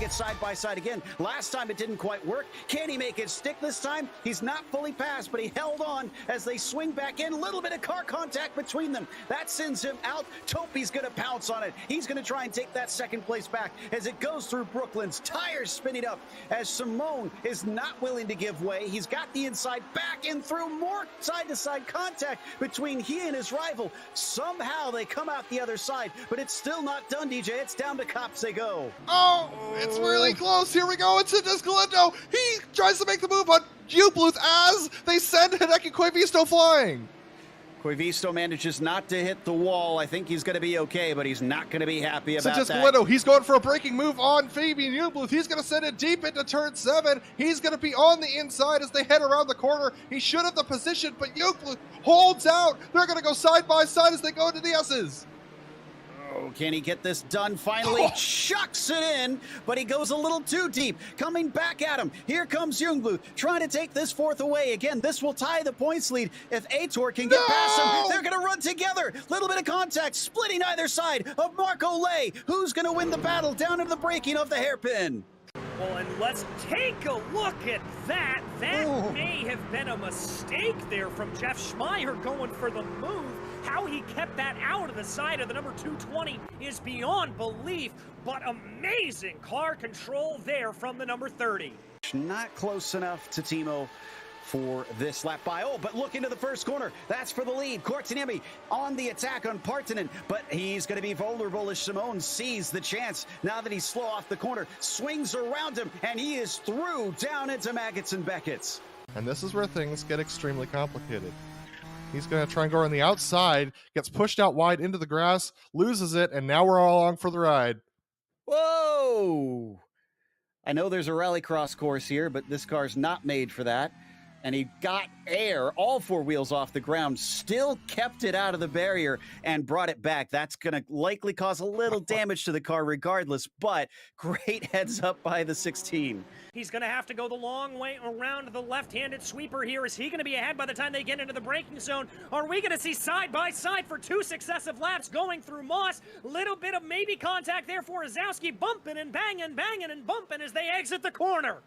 get side by side again. Last time it didn't quite work. Can he make it stick this time? He's not fully passed, but he held on as they swing back in. A little bit of car contact between them. That sends him out. Topi's going to pounce on it. He's going to try and take that second place back as it goes through Brooklyn's tires spinning up as Simone is not willing to give way. He's got the inside back and through, more side-to-side contact between he and his rival. Somehow they come out the other side, but it's still not done, DJ. It's down to cops they go. Oh, it's really close. Here we go. It's Galindo. He tries to make the move on U-Bluth as they send Hideki Koivisto flying. Koivisto manages not to hit the wall. I think he's going to be okay, but he's not going to be happy about that. Galindo, he's going for a braking move on Fabian U-Bluth. He's going to send it deep into turn 7. He's going to be on the inside as they head around the corner. He should have the position, but U-Bluth holds out. They're going to go side by side as they go into the S's. Oh, can he get this done finally? Chucks it in, but he goes a little too deep. Coming back at him. Here comes Jungbluth trying to take this fourth away. Again, this will tie the points lead. If Aitor can get past him, they're going to run together. Little bit of contact, splitting either side of Marco Lay. Who's going to win the battle down into the breaking of the hairpin? Well, and let's take a look at that. That may have been a mistake there from Jeff Schmeier going for the move. How he kept that out of the side of the number 220 is beyond belief, but amazing car control there from the number 30. Not close enough to Timo for this lap by. Oh, but look into the first corner. That's for the lead. Kortaniemi on the attack on Partanen, but he's going to be vulnerable as Simone sees the chance. Now that he's slow off the corner, swings around him, and he is through down into Maggots and Beckett's. And this is where things get extremely complicated. He's going to try and go on the outside, gets pushed out wide into the grass, loses it, and now we're all along for the ride. Whoa! I know there's a rallycross course here, but this car's not made for that. And he got air, all four wheels off the ground, still kept it out of the barrier and brought it back. That's going to likely cause a little damage to the car regardless, but great heads up by the 16. He's going to have to go the long way around the left-handed sweeper here. Is he going to be ahead by the time they get into the braking zone? Are we going to see side-by-side for 2 successive laps going through Moss? Little bit of maybe contact there for Ozowski, bumping and banging and bumping as they exit the corner.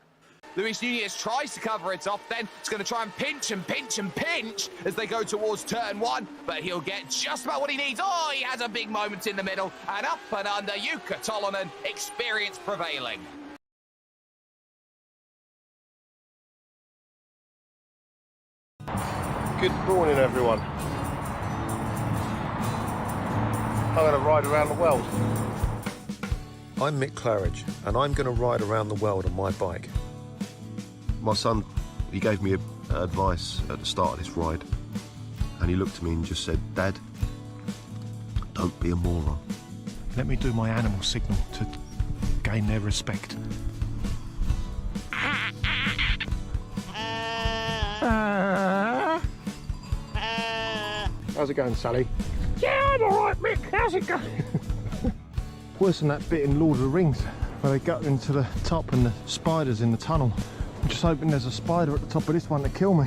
Luis Nunez tries to cover it off then. It's going to try and pinch as they go towards turn 1, but he'll get just about what he needs. Oh, he has a big moment in the middle, and up and under, Jukka Tolonen, experience prevailing. Good morning, everyone. I'm going to ride around the world. I'm Mick Claridge, and I'm going to ride around the world on my bike. My son, he gave me advice at the start of this ride, and he looked at me and just said, "Dad, don't be a moron." Let me do my animal signal to gain their respect. How's it going, Sally? Yeah, I'm alright, Mick. How's it going? Worse than that bit in Lord of the Rings where they got into the top and the spiders in the tunnel. I'm just hoping there's a spider at the top of this one to kill me.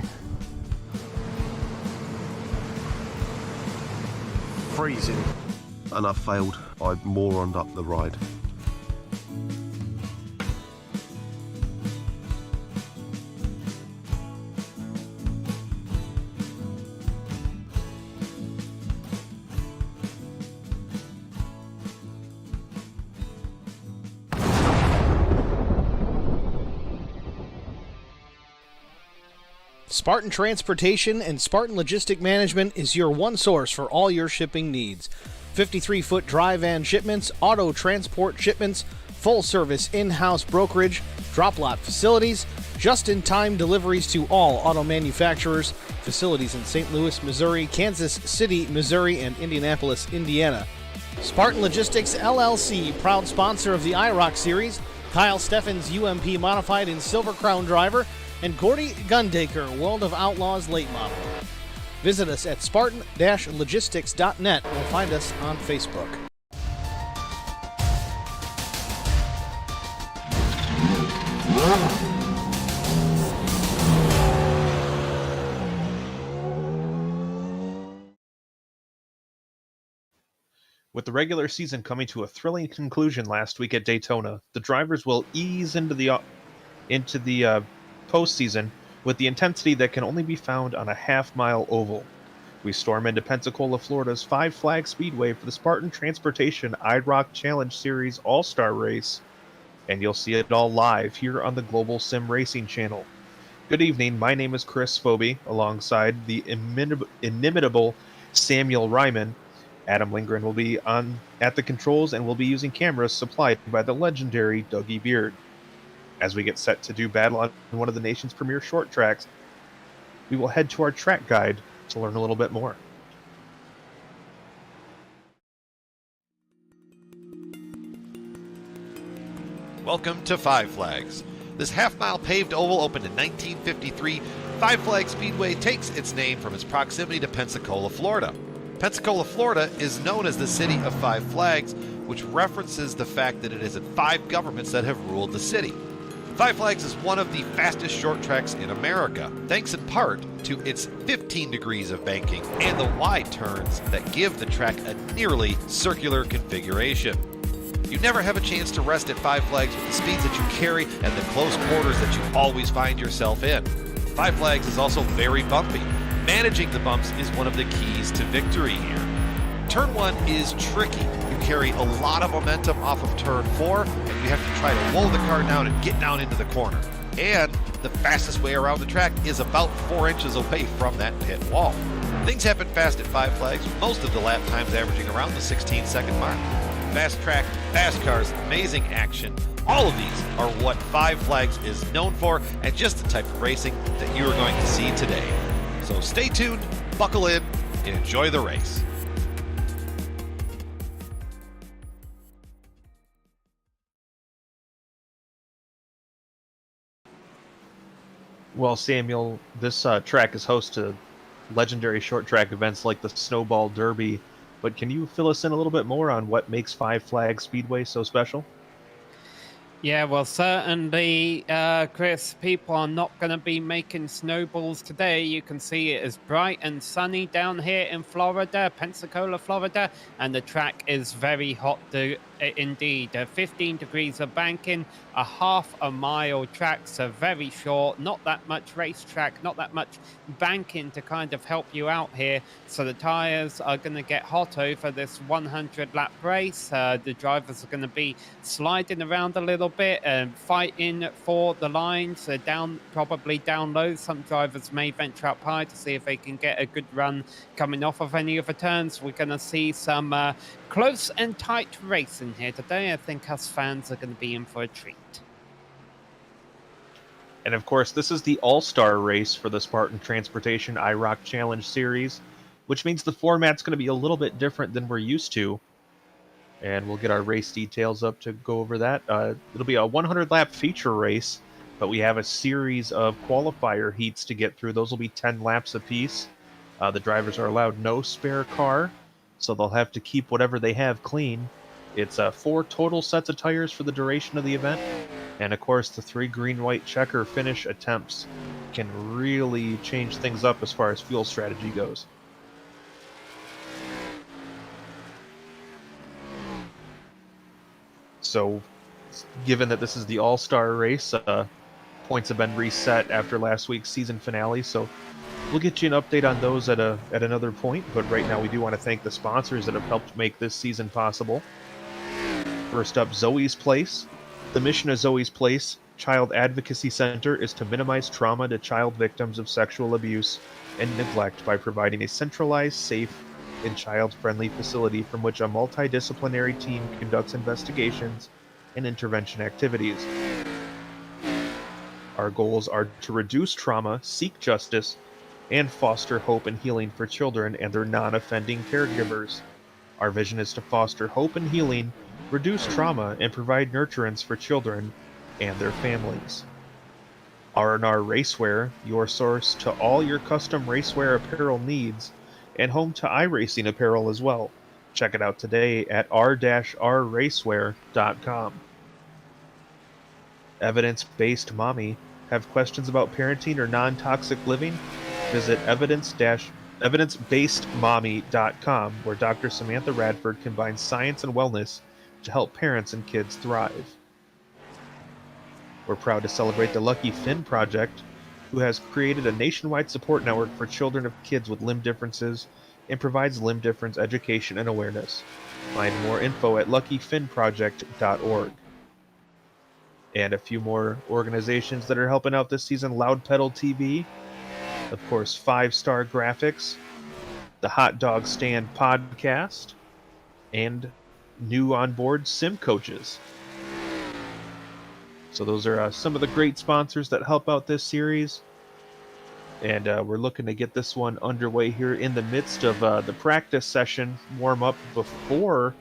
Freezing. And I failed. I moroned up the ride. Spartan Transportation and Spartan Logistic Management is your one source for all your shipping needs. 53-foot dry van shipments, auto transport shipments, full-service in-house brokerage, drop lot facilities, just-in-time deliveries to all auto manufacturers, facilities in St. Louis, Missouri, Kansas City, Missouri, and Indianapolis, Indiana. Spartan Logistics LLC, proud sponsor of the IROC series, Kyle Steffens UMP Modified and Silver Crown Driver, and Gordy Gundaker, World of Outlaws late model. Visit us at spartan-logistics.net or find us on Facebook. With the regular season coming to a thrilling conclusion last week at Daytona, the drivers will ease into the postseason with the intensity that can only be found on a half-mile oval. We storm into Pensacola, Florida's Five Flag Speedway for the Spartan Transportation IROC Challenge Series All-Star Race, and you'll see it all live here on the Global SimRacing Channel. Good evening, my name is Chris Phoebe, alongside the inimitable Samuel Ryman. Adam Lindgren will be at the controls and will be using cameras supplied by the legendary Dougie Beard. As we get set to do battle on one of the nation's premier short tracks, we will head to our track guide to learn a little bit more. Welcome to Five Flags. This half-mile paved oval opened in 1953. Five Flag Speedway takes its name from its proximity to Pensacola, Florida. Pensacola, Florida is known as the City of Five Flags, which references the fact that it is 5 governments that have ruled the city. Five Flags is one of the fastest short tracks in America, thanks in part to its 15 degrees of banking and the wide turns that give the track a nearly circular configuration. You never have a chance to rest at Five Flags with the speeds that you carry and the close quarters that you always find yourself in. Five Flags is also very bumpy. Managing the bumps is one of the keys to victory here. Turn 1 is tricky. You carry a lot of momentum off of turn 4, and you have to try to roll the car down and get down into the corner. And the fastest way around the track is about 4 inches away from that pit wall. Things happen fast at Five Flags, with most of the lap times averaging around the 16-second mark. Fast track, fast cars, amazing action. All of these are what Five Flags is known for, and just the type of racing that you are going to see today. So stay tuned, buckle in, and enjoy the race. Well, Samuel, this track is host to legendary short track events like the Snowball Derby, but can you fill us in a little bit more on what makes Five Flag Speedway so special? Yeah, well, certainly, Chris, people are not going to be making snowballs today. You can see it is bright and sunny down here in Florida, Pensacola, Florida, and the track is very hot indeed. 15 degrees of banking, a half a mile track, so very short, not that much racetrack, not that much banking to kind of help you out here. So the tires are going to get hot over this 100-lap race. The drivers are going to be sliding around a little bit and fighting for the lines, probably down low. Some drivers may venture up high to see if they can get a good run coming off of any of the turns. We're going to see some close and tight racing here today. I think us fans are going to be in for a treat. And of course, this is the all-star race for the Spartan Transportation IROC Challenge Series, which means the format's going to be a little bit different than we're used to. And we'll get our race details up to go over that. It'll be a 100-lap feature race, but we have a series of qualifier heats to get through. Those will be 10 laps apiece. The drivers are allowed no spare car, so they'll have to keep whatever they have clean. It's 4 total sets of tires for the duration of the event. And of course, the 3 green-white checker finish attempts can really change things up as far as fuel strategy goes. So, given that this is the all-star race, points have been reset after last week's season finale, so we'll get you an update on those at another point, but right now we do want to thank the sponsors that have helped make this season possible. First up, Zoe's Place. The mission of Zoe's Place Child Advocacy Center is to minimize trauma to child victims of sexual abuse and neglect by providing a centralized, safe, and child-friendly facility from which a multidisciplinary team conducts investigations and intervention activities. Our goals are to reduce trauma, seek justice, and foster hope and healing for children and their non-offending caregivers. Our vision is to foster hope and healing, reduce trauma, and provide nurturance for children and their families. R&R Racewear, your source to all your custom racewear apparel needs, and home to iRacing apparel as well. Check it out today at r-rracewear.com. Evidence-Based Mommy. Have questions about parenting or non-toxic living? Visit evidencebasedmommy.com, where Dr. Samantha Radford combines science and wellness to help parents and kids thrive. We're proud to celebrate the Lucky Finn Project, who has created a nationwide support network for children of kids with limb differences and provides limb difference education and awareness. Find more info at luckyfinnproject.org. And a few more organizations that are helping out this season: Loud Pedal TV, of course, 5-Star Graphics, the Hot Dog Stand Podcast, and new on board Sim Coaches. So those are some of the great sponsors that help out this series. And we're looking to get this one underway here in the midst of the practice session warm-up before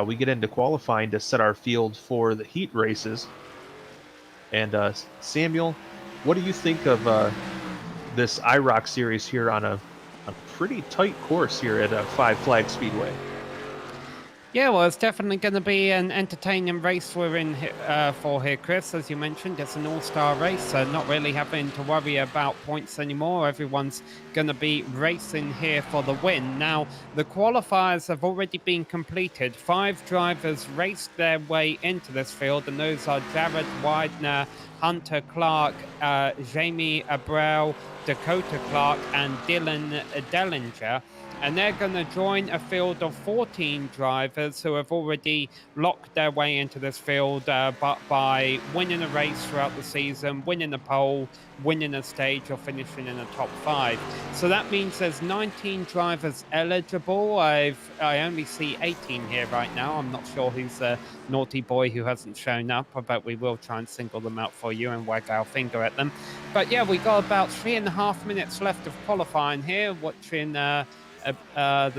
we get into qualifying to set our field for the heat races. And Samuel, what do you think of this IROC series here on a pretty tight course here at Five Flag Speedway? Yeah, well, it's definitely going to be an entertaining race we're in for here, Chris. As you mentioned, it's an all-star race, so not really having to worry about points anymore. Everyone's going to be racing here for the win. Now, the qualifiers have already been completed. 5 drivers raced their way into this field, and those are Jared Widener, Hunter Clark, Jamie Abreu, Dakota Clark, and Dylan Dellinger. And they're going to join a field of 14 drivers who have already locked their way into this field but by winning a race throughout the season, winning a pole, winning a stage, or finishing in the top 5. So that means there's 19 drivers eligible. I only see 18 here right now. I'm not sure who's a naughty boy who hasn't shown up, but we will try and single them out for you and wag our finger at them. But yeah, we got about 3.5 minutes left of qualifying here, watching the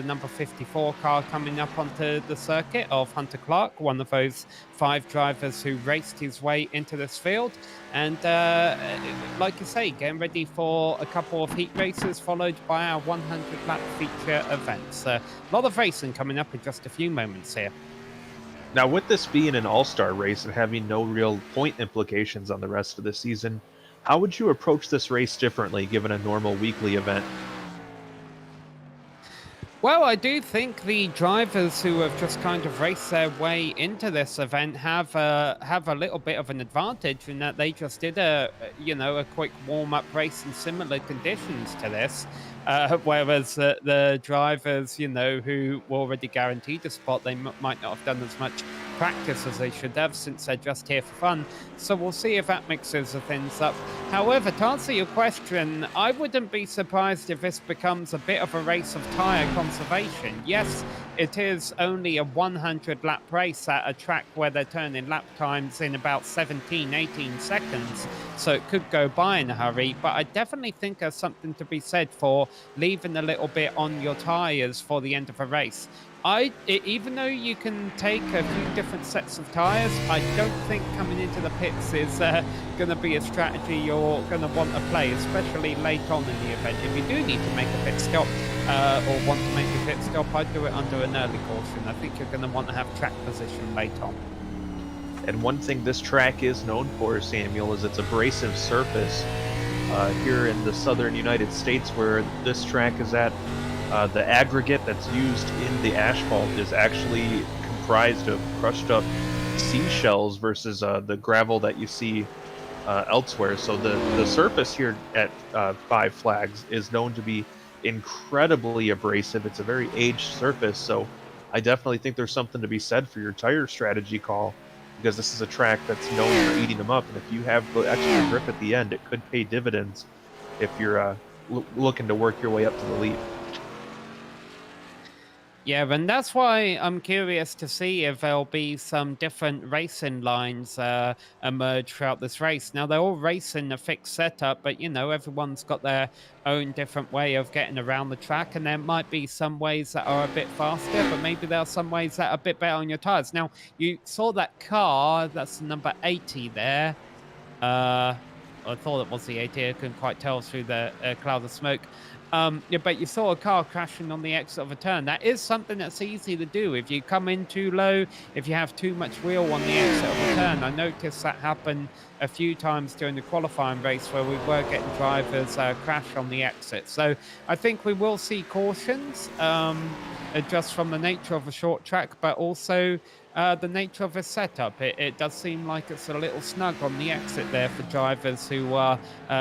number 54 car coming up onto the circuit of Hunter Clark, one of those 5 drivers who raced his way into this field. And like you say, getting ready for a couple of heat races followed by our 100-lap feature events. A lot of racing coming up in just a few moments here. Now, with this being an all-star race and having no real point implications on the rest of the season, how would you approach this race differently given a normal weekly event? Well, I do think the drivers who have just kind of raced their way into this event have a little bit of an advantage in that they just did a quick warm-up race in similar conditions to this. Whereas the drivers, who were already guaranteed a spot, they might not have done as much practice as they should have since they're just here for fun. So we'll see if that mixes things up. However, to answer your question, I wouldn't be surprised if this becomes a bit of a race of tyre conservation. Yes, it is only a 100-lap race at a track where they're turning lap times in about 17, 18 seconds, so it could go by in a hurry, but I definitely think there's something to be said for leaving a little bit on your tyres for the end of a race. Even though you can take a few different sets of tyres, I don't think coming into the pits is going to be a strategy you're going to want to play, especially late on in the event. If you do need to make a pit stop or want to make a pit stop, I'd do it under an early caution. I think you're going to want to have track position late on. And one thing this track is known for, Samuel, is its abrasive surface. Here in the southern United States, where this track is at, the aggregate that's used in the asphalt is actually comprised of crushed up seashells versus the gravel that you see elsewhere. So the surface here at Five Flags is known to be incredibly abrasive. It's a very aged surface, so I definitely think there's something to be said for your tire strategy call, because this is a track that's known for eating them up, and if you have the extra grip at the end, it could pay dividends if you're looking to work your way up to the lead. Yeah, and that's why I'm curious to see if there'll be some different racing lines emerge throughout this race. Now, they're all racing a fixed setup, but, everyone's got their own different way of getting around the track, and there might be some ways that are a bit faster, but maybe there are some ways that are a bit better on your tires. Now, you saw that car, that's the number 80 there. I thought it was the 80, I couldn't quite tell through the cloud of smoke. Yeah, but you saw a car crashing on the exit of a turn. That is something that's easy to do. If you come in too low, if you have too much wheel on the exit of a turn. I noticed that happen a few times during the qualifying race where we were getting drivers crash on the exit. So I think we will see cautions just from the nature of a short track, but also the nature of a setup. It does seem like it's a little snug on the exit there for drivers who are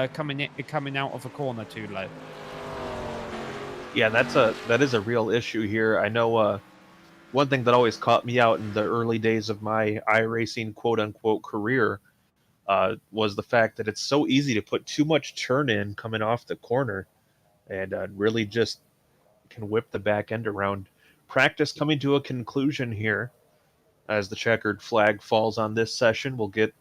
coming out of a corner too low. Yeah, that is a real issue here. I know one thing that always caught me out in the early days of my iRacing quote unquote career was the fact that it's so easy to put too much turn in coming off the corner and really just can whip the back end around. Practice coming to a conclusion here as the checkered flag falls on this session. We'll get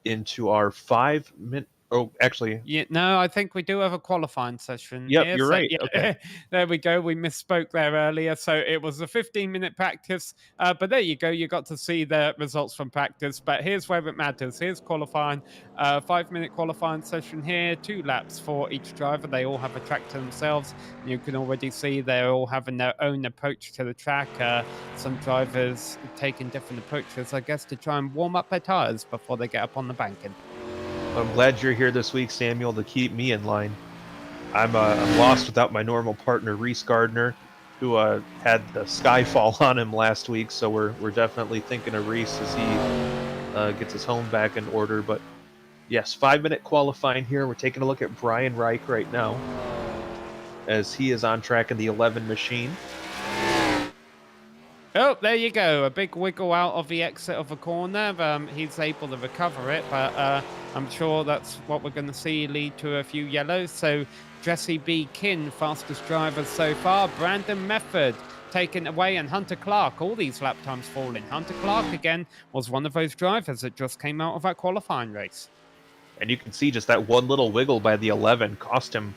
into our 5-minute. Oh, actually, Yeah, no, I think we do have a qualifying session yep, here. you're So, right. yeah, Okay. there we go. We misspoke there earlier. So it was a 15-minute practice. But there you go. You got to see the results from practice. But here's where it matters. Here's qualifying. 5-minute qualifying session here. 2 laps for each driver. They all have a track to themselves. You can already see they're all having their own approach to the track. Some drivers taking different approaches, I guess, to try and warm up their tires before they get up on the banking. I'm glad you're here this week, Samuel, to keep me in line. I'm lost without my normal partner, Reese Gardner, who had the skyfall on him last week. So we're definitely thinking of Reese as he gets his home back in order. But yes, 5-minute qualifying here. We're taking a look at Brian Reich right now as he is on track in the 11 machine. Oh, there you go. A big wiggle out of the exit of a corner. He's able to recover it, but I'm sure that's what we're going to see lead to a few yellows. So Jesse B. Kin, fastest driver so far. Brandon Mefford taken away, and Hunter Clark. All these lap times falling. Hunter Clark, again, was one of those drivers that just came out of that qualifying race. And you can see just that one little wiggle by the 11 cost him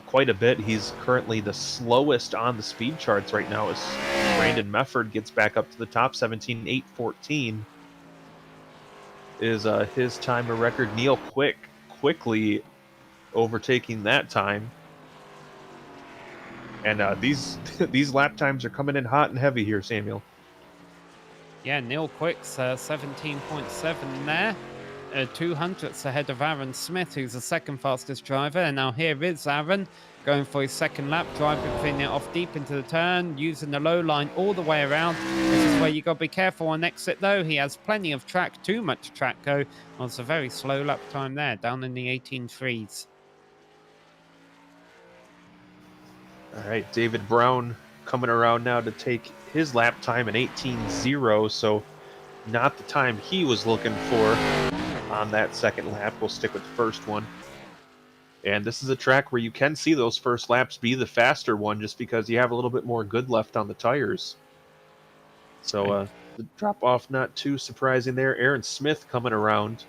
quite a bit. He's currently the slowest on the speed charts right now as Brandon Mefford gets back up to the top. 17.814 is his time of record. Neil quickly overtaking that time. And these lap times are coming in hot and heavy here, Samuel. Yeah, Neil Quick's 17.7 there. 200ths ahead of Aaron Smith, who's the second fastest driver. And now here is Aaron going for his second lap, driving it off deep into the turn, using the low line all the way around. This is where you got to be careful on exit, though. He has plenty of track, too much track go. Well, it's a very slow lap time there, down in the 18.3s. All right, David Brown coming around now to take his lap time in 18.0, so not the time he was looking for on that second lap. We'll stick with the first one. And this is a track where you can see those first laps be the faster one just because you have a little bit more good left on the tires. So the drop off not too surprising there. Aaron Smith coming around.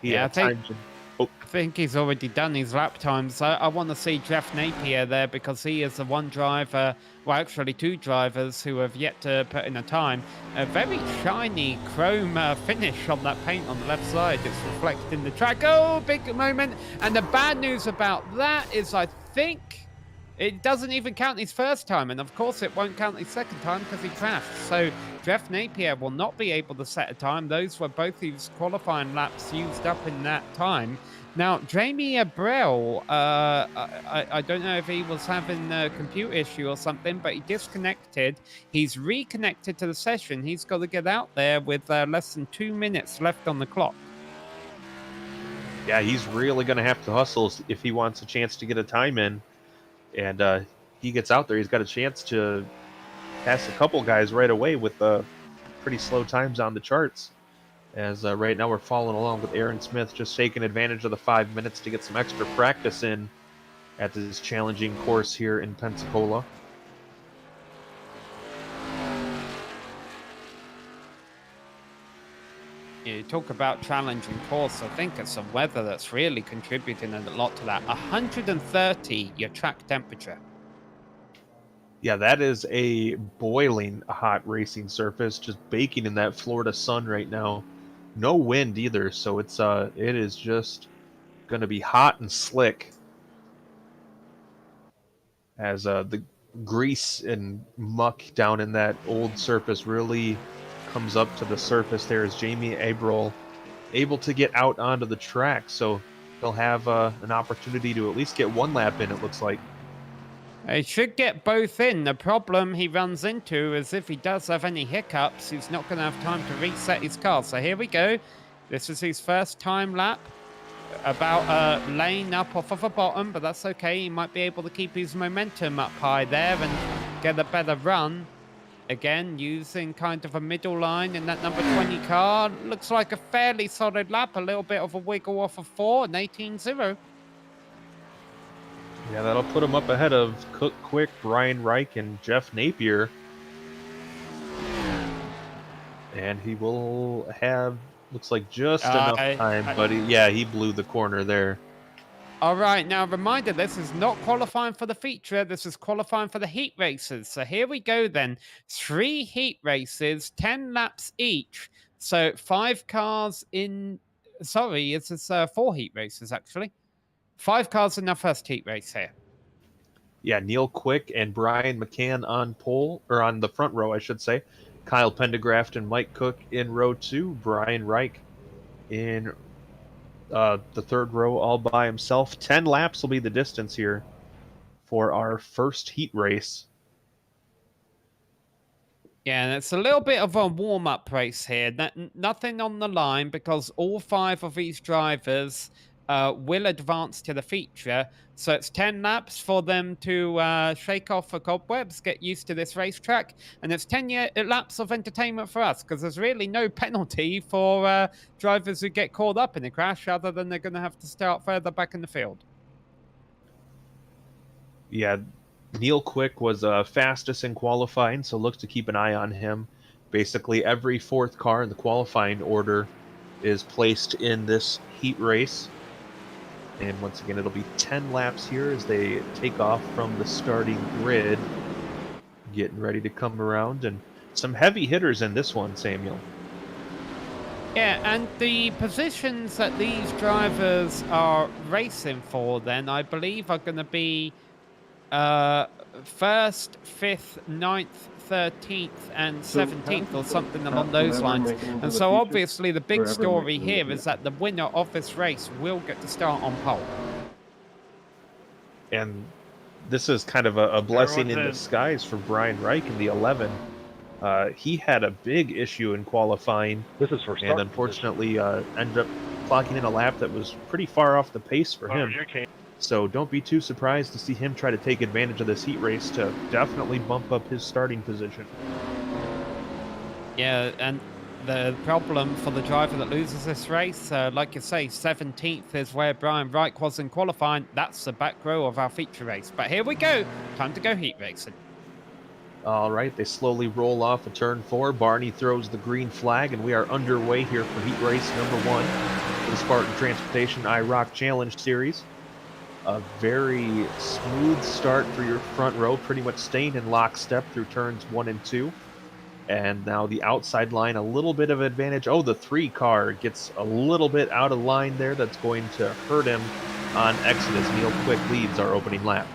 Yeah, I think he's already done his lap times. I want to see Jeff Napier there because he is the one driver, well, actually 2 drivers who have yet to put in a time. A very shiny chrome finish on that paint on the left side. It's reflected in the track. Oh, big moment. And the bad news about that is I think it doesn't even count his first time. And of course it won't count his second time because he crashed. So Jeff Napier will not be able to set a time. Those were both his qualifying laps used up in that time. Now, Jamie Abreu, I don't know if he was having a computer issue or something, but he disconnected. He's reconnected to the session. He's got to get out there with less than 2 minutes left on the clock. Yeah, he's really going to have to hustle if he wants a chance to get a time in. And he gets out there, he's got a chance to pass a couple guys right away with pretty slow times on the charts. As right now we're following along with Aaron Smith, just taking advantage of the 5 minutes to get some extra practice in at this challenging course here in Pensacola. You talk about challenging course. I think it's the weather that's really contributing a lot to that. 130, your track temperature. Yeah, that is a boiling hot racing surface, just baking in that Florida sun right now. No wind either, so it is just going to be hot and slick. as the grease and muck down in that old surface really comes up to the surface there as Jamie Abril able to get out onto the track. So he'll have an opportunity to at least get one lap in, it looks like. He should get both in. The problem he runs into is if he does have any hiccups, he's not going to have time to reset his car. So here we go. This is his first time lap. About a lane up off of a bottom, but that's okay. He might be able to keep his momentum up high there and get a better run. Again, using kind of a middle line in that number 20 car. Looks like a fairly solid lap. A little bit of a wiggle off of 4 and 18-0. Yeah, that'll put him up ahead of Cook Quick, Brian Reich, and Jeff Napier. And he will have, looks like just enough time, but he blew the corner there. All right, now reminder, this is not qualifying for the feature. This is qualifying for the heat races. So here we go then. 3 heat races, 10 laps each. So 5 cars in... Sorry, it's 4 heat races, actually. 5 cars in our first heat race here. Yeah, Neil Quick and Brian McCann on pole, or on the front row, I should say. Kyle Pendergraft and Mike Cook in row 2. Brian Reich in the 3rd row all by himself. 10 laps will be the distance here for our first heat race. Yeah, and it's a little bit of a warm-up race here. Nothing on the line because all 5 of these drivers will advance to the feature. So it's 10 laps for them to shake off the cobwebs, get used to this racetrack. And it's 10 laps of entertainment for us because there's really no penalty for drivers who get caught up in a crash other than they're going to have to start further back in the field. Yeah, Neil Quick was fastest in qualifying, so look to keep an eye on him. Basically, every 4th car in the qualifying order is placed in this heat race. And once again, it'll be 10 laps here as they take off from the starting grid, getting ready to come around. And some heavy hitters in this one, Samuel. Yeah, and the positions that these drivers are racing for then, I believe, are going to be 1st, 5th, 9th, 13th and 17th or something along those lines. And so obviously the big story here is that the winner of this race will get to start on pole. And this is kind of a blessing in disguise for Brian Reich in the 11. He had a big issue in qualifying, and unfortunately ended up clocking in a lap that was pretty far off the pace for him. So don't be too surprised to see him try to take advantage of this heat race to definitely bump up his starting position. Yeah, and the problem for the driver that loses this race, like you say, 17th is where Brian Reich was in qualifying. That's the back row of our feature race. But here we go. Time to go heat racing. All right, they slowly roll off of turn 4. Barney throws the green flag, and we are underway here for heat race number 1 for the Spartan Transportation IROC Challenge Series. A very smooth start for your front row, pretty much staying in lockstep through turns 1 and 2. And now the outside line, a little bit of advantage. Oh, the 3 car gets a little bit out of line there. That's going to hurt him on exit as Neil Quick leads our opening lap.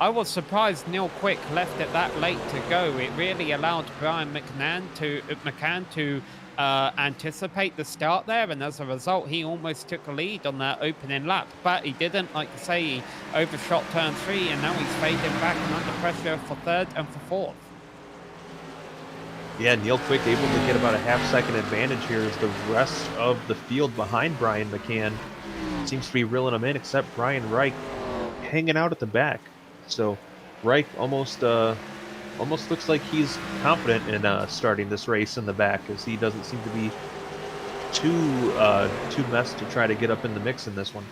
I was surprised Neil Quick left it that late to go. It really allowed Brian McCann to anticipate the start there, and as a result he almost took a lead on that opening lap, but he didn't. Like I say, he overshot turn 3 and now he's fading back and under pressure for 3rd and for 4th. Yeah, Neil Quick able to get about a half-second advantage here as the rest of the field behind Brian McCann seems to be reeling him in, except Brian Reich hanging out at the back. So Reich almost looks like he's confident in starting this race in the back, as he doesn't seem to be too messed to try to get up in the mix in this one.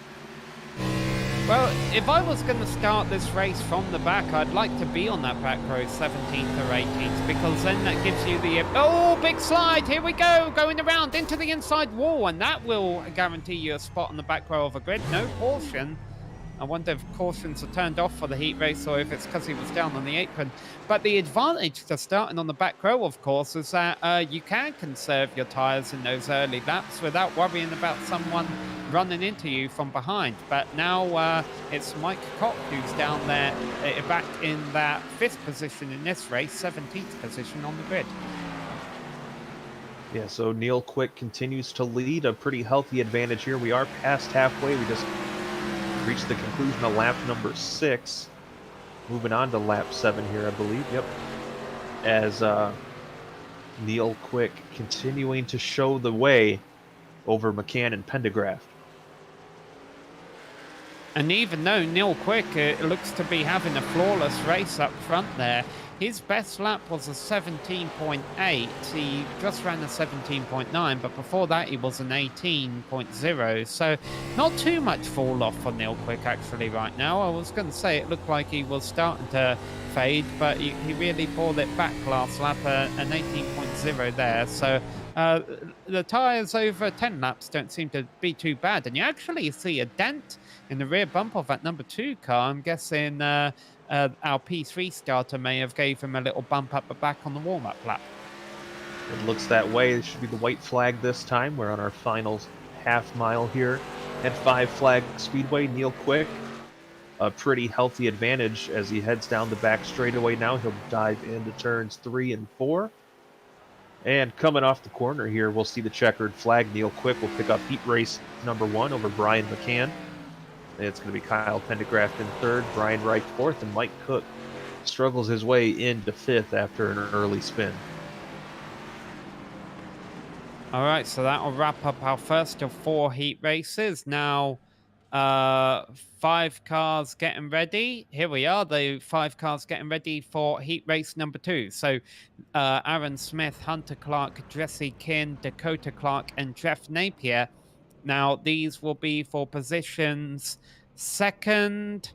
Well, if I was going to start this race from the back, I'd like to be on that back row 17th or 18th, because then that gives you the... Oh, big slide! Here we go! Going around into the inside wall, and that will guarantee you a spot on the back row of a grid. No caution I wonder if cautions are turned off for the heat race or if it's because he was down on the apron. But the advantage to starting on the back row, of course, is that you can conserve your tyres in those early laps without worrying about someone running into you from behind. But now it's Mike Koch who's down there back in that 5th position in this race, 17th position on the grid. Yeah, so Neil Quick continues to lead, a pretty healthy advantage here. We are past halfway. We just reached the conclusion of lap number 6. Moving on to lap 7 here, I believe. Yep. As Neil Quick continuing to show the way over McCann and Pendergraft. And even though Neil Quick looks to be having a flawless race up front there, his best lap was a 17.8. He just ran a 17.9, but before that he was an 18.0. So not too much fall off for Neil Quick actually right now. I was going to say it looked like he was starting to fade, but he really pulled it back last lap, an 18.0 there. So the tyres over 10 laps don't seem to be too bad. And you actually see a dent in the rear bumper of that number 2 car. I'm guessing our P3 starter may have gave him a little bump up the back on the warm-up lap. It looks that way. It should be the white flag this time. We're on our final half mile here at 5 Flag Speedway. Neil Quick, a pretty healthy advantage as he heads down the back straightaway now. He'll dive into turns 3 and 4. And coming off the corner here, we'll see the checkered flag. Neil Quick will pick up heat race number 1 over Brian McCann. It's going to be Kyle Pendergraft in 3rd, Brian Reich 4th, and Mike Cook struggles his way into 5th after an early spin. All right, so that'll wrap up our first of 4 heat races. Now, 5 cars getting ready. Here we are, the 5 cars getting ready for heat race number 2. So Aaron Smith, Hunter Clark, Jesse Kin, Dakota Clark, and Jeff Napier. Now, these will be for positions 2nd,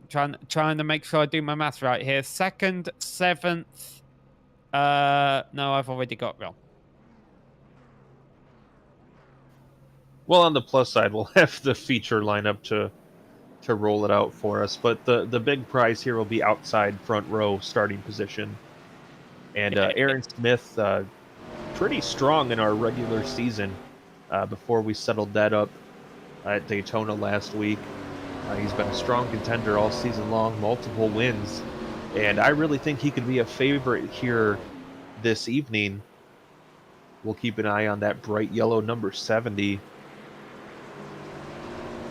trying to make sure I do my math right here, 2nd, 7th, no, I've already got it wrong. Well, on the plus side, we'll have the feature lineup to roll it out for us, but the big prize here will be outside front row starting position. And Aaron Smith, pretty strong in our regular season. Before we settled that up at Daytona last week. He's been a strong contender all season long, multiple wins, and I really think he could be a favorite here this evening. We'll keep an eye on that bright yellow number 70.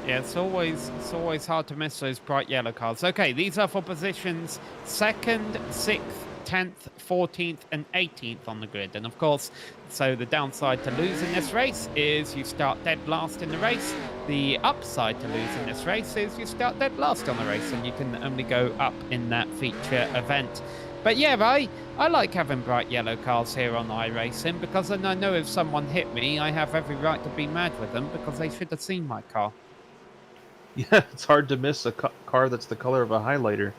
Yeah, it's always hard to miss those bright yellow cars. Okay, these are for positions 2nd, 6th, 10th, 14th, and 18th on the grid. And of course, so the downside to losing this race is you start dead last in the race. The upside to losing this race is you start dead last on the race, and you can only go up in that feature event. But yeah, I like having bright yellow cars here on iRacing, because then I know if someone hit me, I have every right to be mad with them because they should have seen my car. Yeah, it's hard to miss a car that's the color of a highlighter.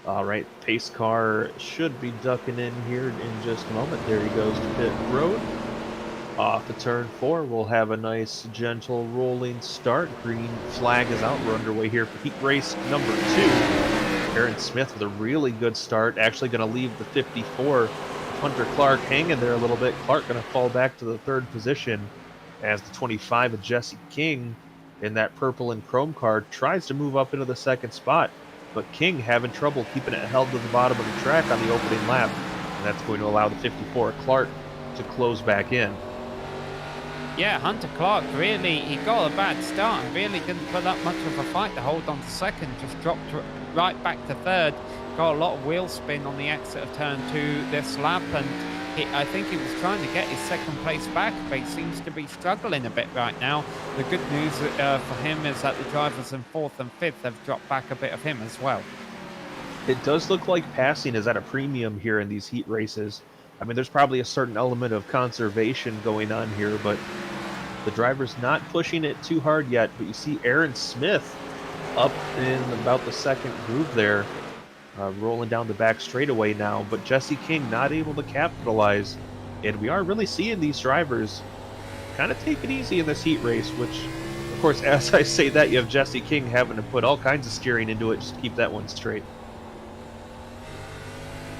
All right, pace car should be ducking in here in just a moment. There he goes to pit road. Off to turn 4, we'll have a nice, gentle, rolling start. Green flag is out. We're underway here for heat race number 2. Aaron Smith with a really good start. Actually going to leave the 54. Hunter Clark hanging there a little bit. Clark going to fall back to the 3rd position as the 25 of Jesse King in that purple and chrome car tries to move up into the 2nd spot. But King having trouble keeping it held to the bottom of the track on the opening lap. And that's going to allow the 54 Clark to close back in. Yeah, Hunter Clark really, he got a bad start and really didn't put up much of a fight to hold on to 2nd. Just dropped right back to 3rd. Got a lot of wheel spin on the exit of turn 2 this lap. And I think he was trying to get his 2nd place back, but he seems to be struggling a bit right now. The good news for him is that the drivers in 4th and 5th have dropped back a bit of him as well. It does look like passing is at a premium here in these heat races. I mean, there's probably a certain element of conservation going on here, but the driver's not pushing it too hard yet. But you see Aaron Smith up in about the 2nd groove there. Rolling down the back straightaway now, but Jesse King not able to capitalize. And we are really seeing these drivers kind of take it easy in this heat race, which, of course, as I say that, you have Jesse King having to put all kinds of steering into it just to keep that one straight.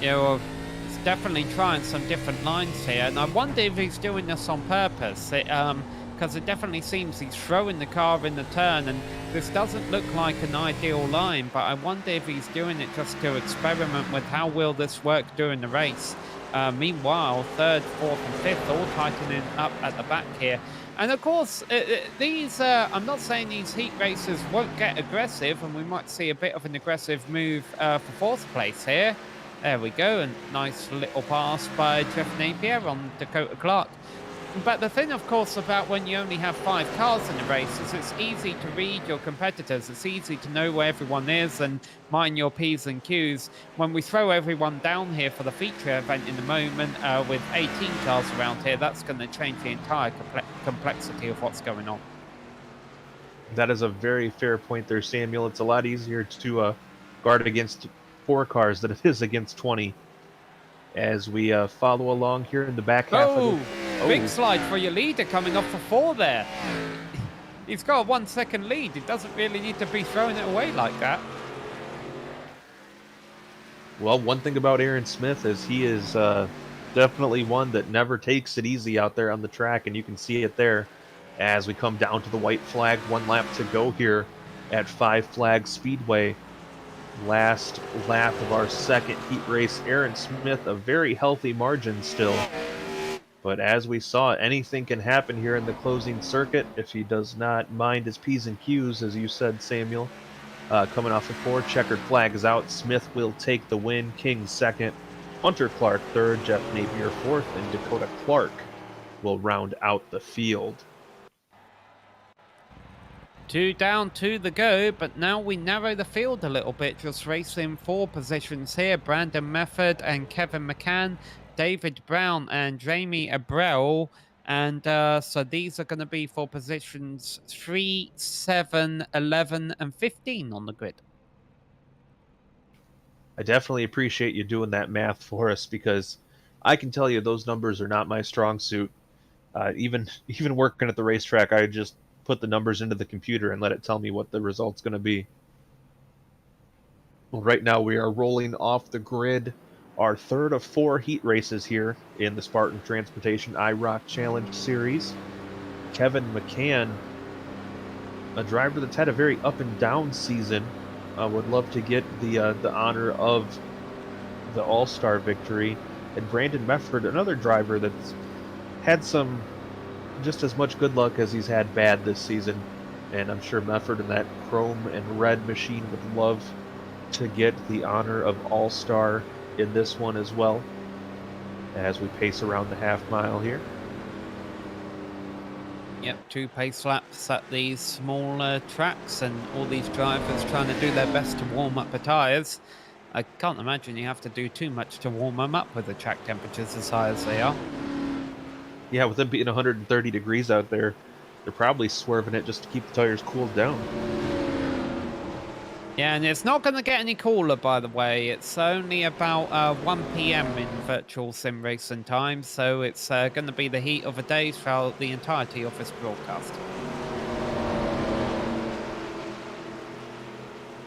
Yeah, well, he's definitely trying some different lines here, and I wonder if he's doing this on purpose. Because it definitely seems he's throwing the car in the turn, and this doesn't look like an ideal line, but I wonder if he's doing it just to experiment with how will this work during the race. Meanwhile, third, fourth, and fifth all tightening up at the back here. And of course, I'm not saying these heat races won't get aggressive, and we might see a bit of an aggressive move for fourth place here. There we go, and nice little pass by Jeff Napier on Dakota Clark. But the thing, of course, about when you only have 5 cars in the race is it's easy to read your competitors. It's easy to know where everyone is and mind your P's and Q's. When we throw everyone down here for the feature event in the moment with 18 cars around here, that's going to change the entire complexity of what's going on. That is a very fair point there, Samuel. It's a lot easier to guard against 4 cars than it is against 20. As we follow along here in the back half of the... Big slide for your leader coming off for 4 there. He's got a 1 second lead. He doesn't really need to be throwing it away like that. Well, one thing about Aaron Smith is he is definitely one that never takes it easy out there on the track, and you can see it there as we come down to the white flag. 1 lap to go here at Five Flags Speedway. Last lap of our second heat race. Aaron Smith, a very healthy margin still. But as we saw, anything can happen here in the closing circuit if he does not mind his P's and Q's, as you said, Samuel. Coming off the 4, checkered flag is out. Smith will take the win. King second. Hunter Clark third. Jeff Napier fourth. And Dakota Clark will round out the field. 2 down, 2 to go, but now we narrow the field a little bit, just racing 4 positions here. Brandon Mefford and Kevin McCann, David Brown and Jamie Abreu, and so these are going to be for positions 3, 7, 11, and 15 on the grid. I definitely appreciate you doing that math for us, because I can tell you those numbers are not my strong suit. Even working at the racetrack, I just put the numbers into the computer and let it tell me what the result's going to be. Well, right now we are rolling off the grid. Our third of 4 heat races here in the Spartan Transportation IROC Challenge Series. Kevin McCann, a driver that's had a very up and down season, would love to get the honor of the All-Star victory. And Brandon Mefford, another driver that's had some just as much good luck as he's had bad this season. And I'm sure Mefford and that chrome and red machine would love to get the honor of All-Star in this one as well, as we pace around the half mile here. Yep, 2 pace laps at these smaller tracks, and all these drivers trying to do their best to warm up the tyres. I can't imagine you have to do too much to warm them up with the track temperatures as high as they are. Yeah, with them being 130 degrees out there, they're probably swerving it just to keep the tires cooled down. Yeah, and it's not going to get any cooler, by the way. It's only about 1 p.m. in virtual sim racing time, so it's going to be the heat of the day throughout the entirety of this broadcast.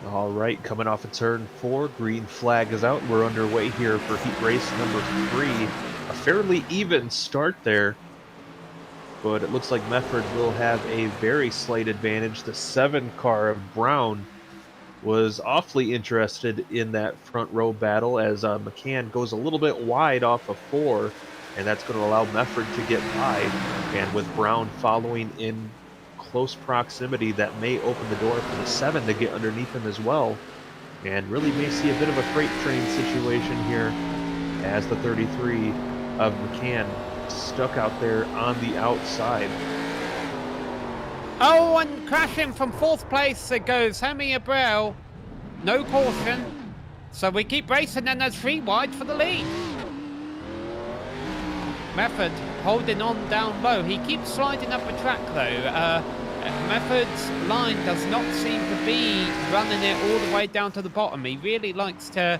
All right, coming off of turn 4, green flag is out. We're underway here for heat race number 3. A fairly even start there, but it looks like Mefford will have a very slight advantage. The 7 car of Brown was awfully interested in that front row battle as McCann goes a little bit wide off of 4, and that's going to allow Mefford to get by. And with Brown following in close proximity, that may open the door for the 7 to get underneath him as well, and really may see a bit of a freight train situation here as the 33 of McCann stuck out there on the outside. Oh, and crashing from 4th place it goes Hemi Abreu. No caution. So we keep racing, and there's 3 wide for the lead. Mefford holding on down low. He keeps sliding up the track though. Mefford's line does not seem to be running it all the way down to the bottom. He really likes to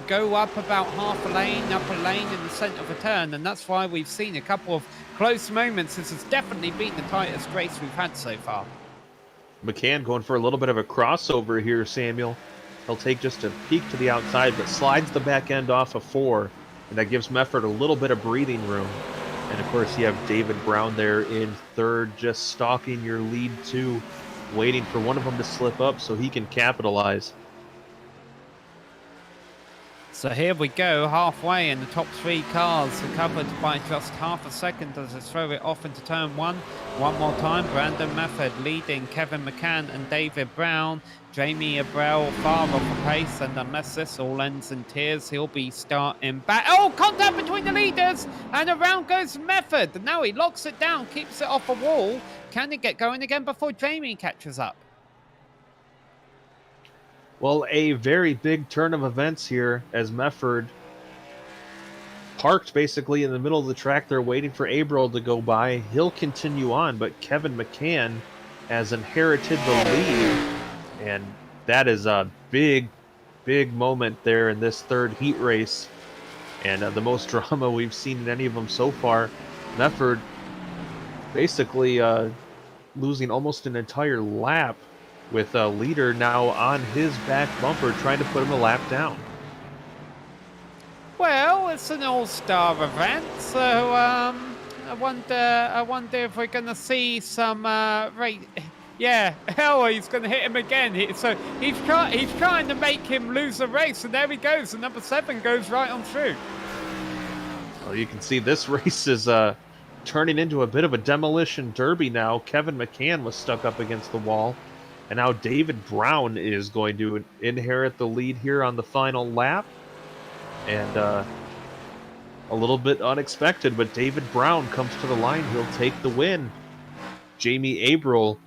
go up about half a lane, up a lane in the centre of a turn, and that's why we've seen a couple of close moments. This has definitely been the tightest race we've had so far. McCann going for a little bit of a crossover here, Samuel. He'll take just a peek to the outside, but slides the back end off of 4, and that gives Mefford a little bit of breathing room. And of course, you have David Brown there in 3rd, just stalking your lead 2, waiting for one of them to slip up so he can capitalize. So here we go, halfway, and the top 3 cars are covered by just half a second as they throw it off into turn 1. One more time, Brandon Mefford leading Kevin McCann and David Brown. Jamie Abreu far off the pace, and unless this all ends in tears, he'll be starting back. Oh, contact between the leaders, and around goes Mefford. Now he locks it down, keeps it off a wall. Can he get going again before Jamie catches up? Well, a very big turn of events here as Mefford parked basically in the middle of the track there waiting for Abreu to go by. He'll continue on, but Kevin McCann has inherited the lead, and that is a big moment there in this 3rd heat race, and the most drama we've seen in any of them so far. Mefford basically losing almost an entire lap, with a leader now on his back bumper trying to put him a lap down. Well, it's an all-star event, so I wonder if we're going to see some Yeah, hell, he's going to hit him again. So he's trying to make him lose the race, and there he goes. And number 7 goes right on through. Well, you can see this race is turning into a bit of a demolition derby now. Kevin McCann was stuck up against the wall. And now David Brown is going to inherit the lead here on the final lap. And a little bit unexpected, but David Brown comes to the line. He'll take the win. Jamie Abreu,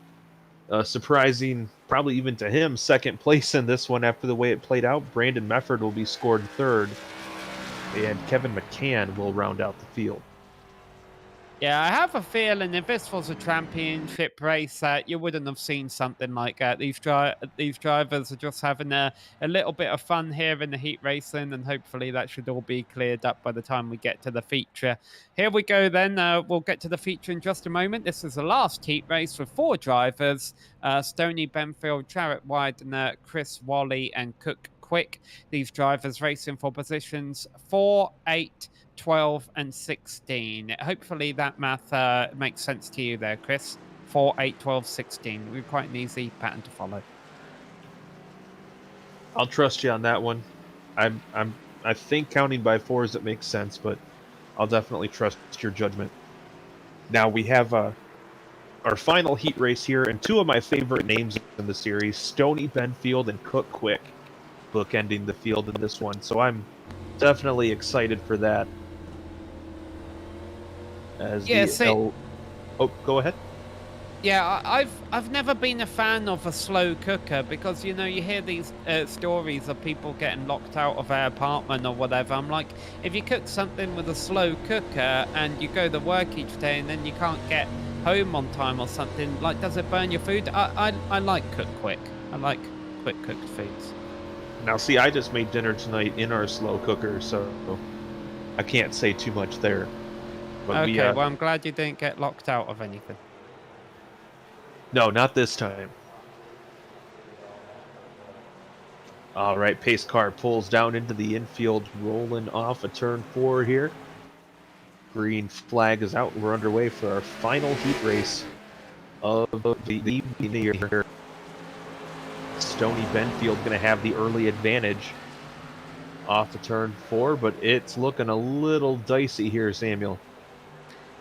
surprising, probably even to him, 2nd place in this one after the way it played out. Brandon Mefford will be scored 3rd. And Kevin McCann will round out the field. Yeah, I have a feeling if this was a championship race, you wouldn't have seen something like that. These drivers are just having a little bit of fun here in the heat racing, and hopefully that should all be cleared up by the time we get to the feature. Here we go then. We'll get to the feature in just a moment. This is the last heat race with 4 drivers, Stoney Benfield, Jarrett Widener, Chris Wally, and Cook Quick. These drivers racing for positions 4, 8, 12 and 16. Hopefully that math makes sense to you there, Chris. 4, 8, 12, 16. We're quite an easy pattern to follow. I'll trust you on that one. I think counting by 4s, it makes sense, but I'll definitely trust your judgment. Now we have our final heat race here, and 2 of my favorite names in the series, Stoney Benfield and Cook Quick, bookending the field in this one. So I'm definitely excited for that. Oh, go ahead. Yeah, I've never been a fan of a slow cooker because, you know, you hear these stories of people getting locked out of their apartment or whatever. I'm like, if you cook something with a slow cooker and you go to work each day and then you can't get home on time or something, like, does it burn your food? I like Cook Quick. I like quick cooked foods. Now, see, I just made dinner tonight in our slow cooker, so I can't say too much there. But okay, well, I'm glad you didn't get locked out of anything. No, not this time. All right, pace car pulls down into the infield, rolling off a turn 4 here. Green flag is out. We're underway for our final heat race of the evening here. Stoney Benfield going to have the early advantage off the turn 4, but it's looking a little dicey here, Samuel.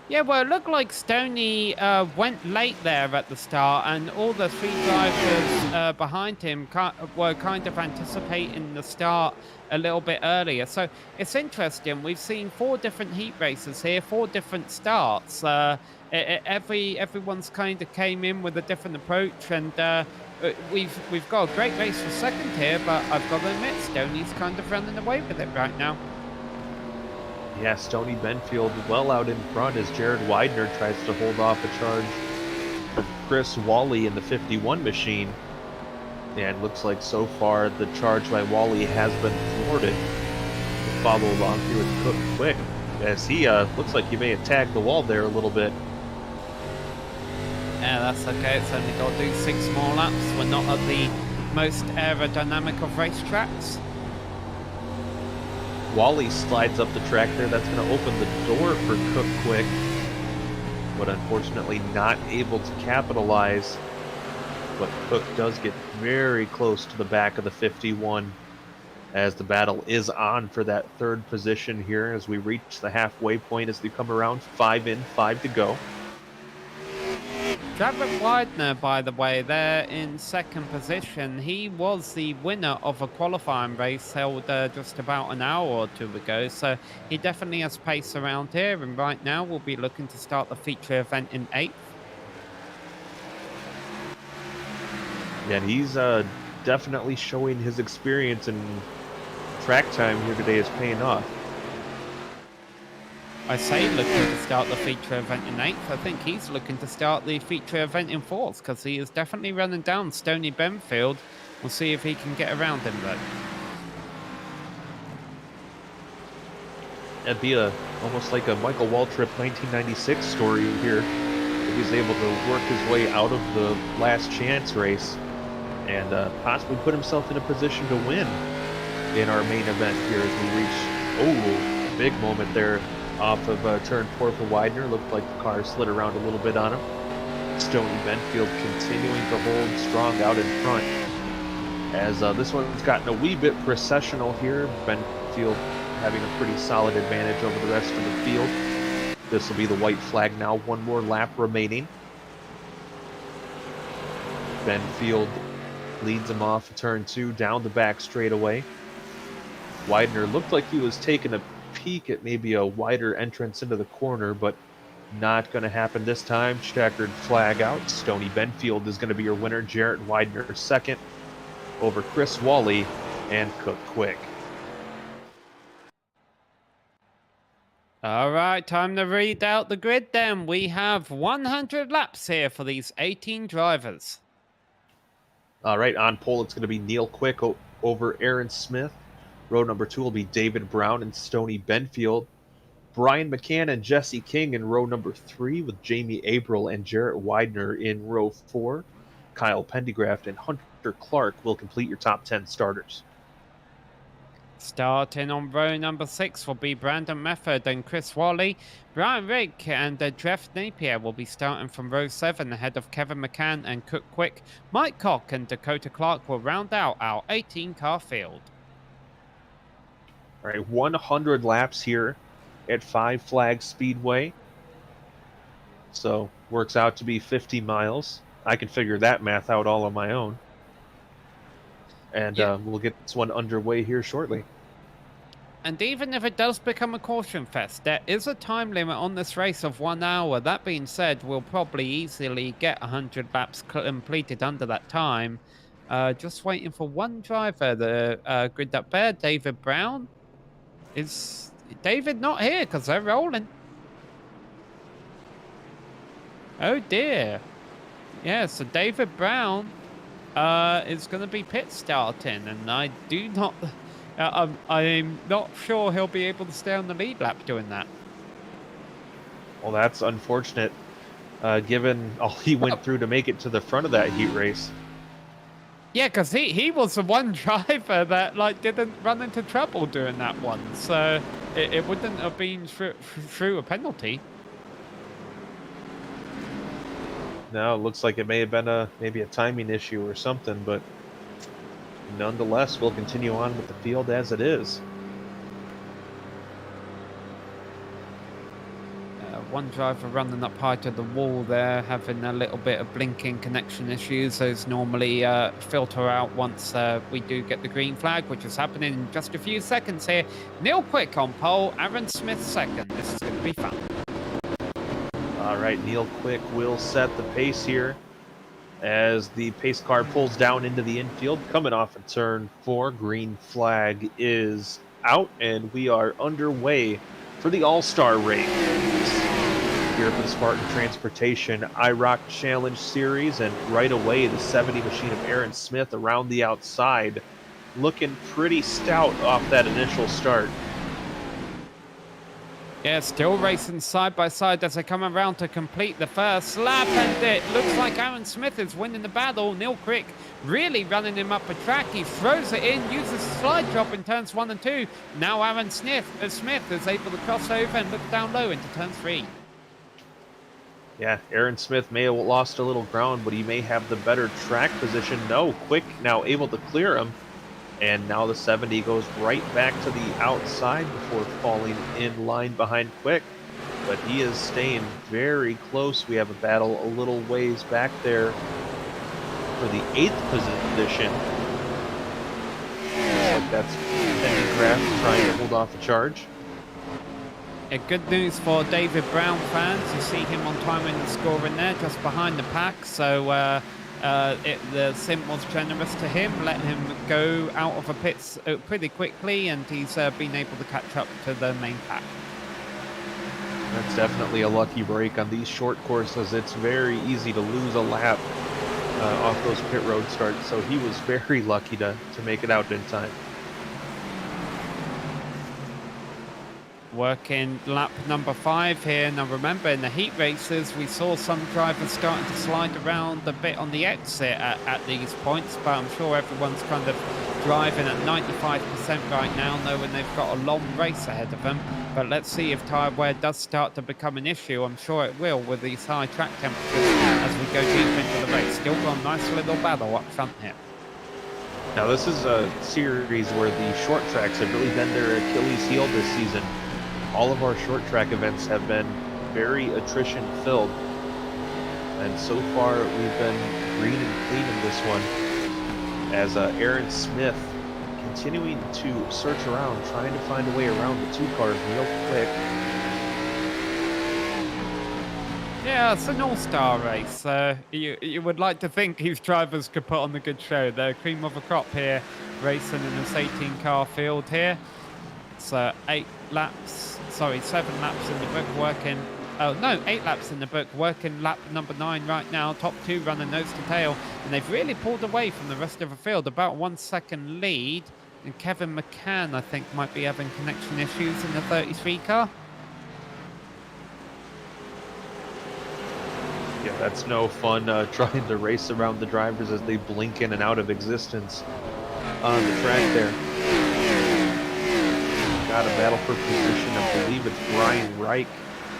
Yeah, well, it looked like Stoney went late there at the start, and all the 3 drivers behind him were kind of anticipating the start a little bit earlier. So it's interesting. We've seen 4 different heat races here, 4 different starts. Everyone's kind of came in with a different approach, and we've got a great race for second here, but I've got to admit, Stoney's kind of running away with it right now. Yeah, Stoney Benfield well out in front as Jared Widener tries to hold off a charge from Chris Wally in the 51 machine. And looks like so far the charge by Wally has been thwarted. We'll follow along here with Cook Quick as he looks like he may have tagged the wall there a little bit. Yeah, that's okay. It's only got to do 6 more laps. We're not at the most aerodynamic of racetracks. Wally slides up the track there. That's going to open the door for Cook Quick, but unfortunately not able to capitalize. But Cook does get very close to the back of the 51 as the battle is on for that 3rd position here as we reach the halfway point as they come around. 5 in, 5 to go. Travis Widener, by the way, there in 2nd position. He was the winner of a qualifying race held just about an hour or 2 ago, so he definitely has pace around here, and right now we'll be looking to start the feature event in 8th. Yeah, and he's definitely showing his experience, and track time here today is paying off. I say looking to start the feature event in 8th. I think he's looking to start the feature event in 4th because he is definitely running down Stony Benfield. We'll see if he can get around him though. That'd be almost like a Michael Waltrip 1996 story here. If he's able to work his way out of the last chance race and possibly put himself in a position to win in our main event here as we reach, a big moment there off of turn 4 for Widener. Looked like the car slid around a little bit on him. Stony Benfield continuing to hold strong out in front as this one's gotten a wee bit processional here. Benfield having a pretty solid advantage over the rest of the field. This will be the white flag now. 1 more lap remaining. Benfield leads him off turn 2 down the back straightaway. Widener looked like he was taking a peek at maybe a wider entrance into the corner, but not going to happen this time. Checkered flag out. Stony Benfield is going to be your winner. Jarrett Widener 2nd over Chris Wally and Cook Quick. All right, time to read out the grid then. We have 100 laps here for these 18 drivers. All right, on pole it's going to be Neil Quick over Aaron Smith. Row number 2 will be David Brown and Stony Benfield. Brian McCann and Jesse King in row number 3 with Jamie Abril and Jarrett Widener in row 4. Kyle Pendergraft and Hunter Clark will complete your top 10 starters. Starting on row number 6 will be Brandon Mefford and Chris Wally. Brian Rigg and Jeff Napier will be starting from row 7 ahead of Kevin McCann and Cook Quick. Mike Cock and Dakota Clark will round out our 18-car field. All right, 100 laps here at Five Flags Speedway. So, works out to be 50 miles. I can figure that math out all on my own. And we'll get this one underway here shortly. And even if it does become a caution fest, there is a time limit on this race of 1 hour. That being said, we'll probably easily get 100 laps completed under that time. Just waiting for one driver, the grid up there, David Brown. Is David not here? Because they're rolling. Oh dear. Yeah, so David Brown is going to be pit starting, and I do not... I'm not sure he'll be able to stay on the lead lap doing that. Well, that's unfortunate, given all he went through to make it to the front of that heat race. Yeah, because he was the one driver that didn't run into trouble doing that one, so it wouldn't have been through a penalty. No, it looks like it may have been maybe a timing issue or something, but nonetheless, we'll continue on with the field as it is. One driver running up high to the wall there, having a little bit of blinking connection issues. Those normally filter out once we do get the green flag, which is happening in just a few seconds here. Neil Quick on pole, Aaron Smith 2nd. This is going to be fun. All right, Neil Quick will set the pace here as the pace car pulls down into the infield. Coming off of turn 4, green flag is out, and we are underway for the All-Star race here for the Spartan Transportation IROC Challenge Series. And right away, the 70 machine of Aaron Smith around the outside, looking pretty stout off that initial start. Yeah, still racing side by side as they come around to complete the first lap, and it looks like Aaron Smith is winning the battle. Neil Crick really running him up a track. He throws it in, uses a slide drop in turns 1 and 2. Now Aaron Smith is able to cross over and look down low into turn 3. Yeah, Aaron Smith may have lost a little ground, but he may have the better track position. No, Quick now able to clear him. And now the 70 goes right back to the outside before falling in line behind Quick. But he is staying very close. We have a battle a little ways back there for the 8th position. Looks like that's Benny Graff trying to hold off a charge. Good news for David Brown fans. You see him on time in the score in there, just behind the pack. So the sim was generous to him, let him go out of the pits pretty quickly, and he's been able to catch up to the main pack. That's definitely a lucky break on these short courses. It's very easy to lose a lap off those pit road starts, so he was very lucky to make it out in time. Working lap number 5 here. Now remember, in the heat races we saw some drivers starting to slide around a bit on the exit at these points, but I'm sure everyone's kind of driving at 95% right now, knowing they've got a long race ahead of them. But let's see if tyre wear does start to become an issue. I'm sure it will with these high track temperatures as we go deep into the race. Still got a nice little battle up front here. Now this is a series where the short tracks have really been their Achilles heel this season. All of our short track events have been very attrition filled, and so far we've been green and clean in this one, as Aaron Smith continuing to search around, trying to find a way around the 2 cars real quick. Yeah, it's an all-star race. You would like to think these drivers could put on a good show. They're cream of a crop here, racing in this 18-car field here. It's 7 laps in the book, working... Oh, no, 8 laps in the book, working lap number 9 right now. Top 2 running nose to tail, and they've really pulled away from the rest of the field. About 1 second lead, and Kevin McCann, I think, might be having connection issues in the 33 car. Yeah, that's no fun trying to race around the drivers as they blink in and out of existence on the track there. Got a battle for position. I believe it's Brian Reich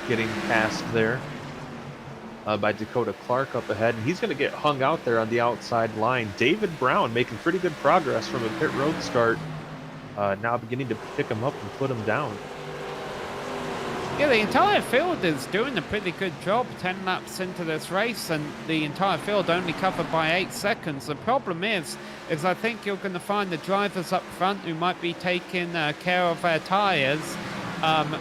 getting passed there by Dakota Clark up ahead, and he's going to get hung out there on the outside line. David Brown making pretty good progress from a pit road start, now beginning to pick him up and put him down. Yeah, the entire field is doing a pretty good job 10 laps into this race, and the entire field only covered by 8 seconds. The problem is I think you're going to find the drivers up front who might be taking care of their tyres,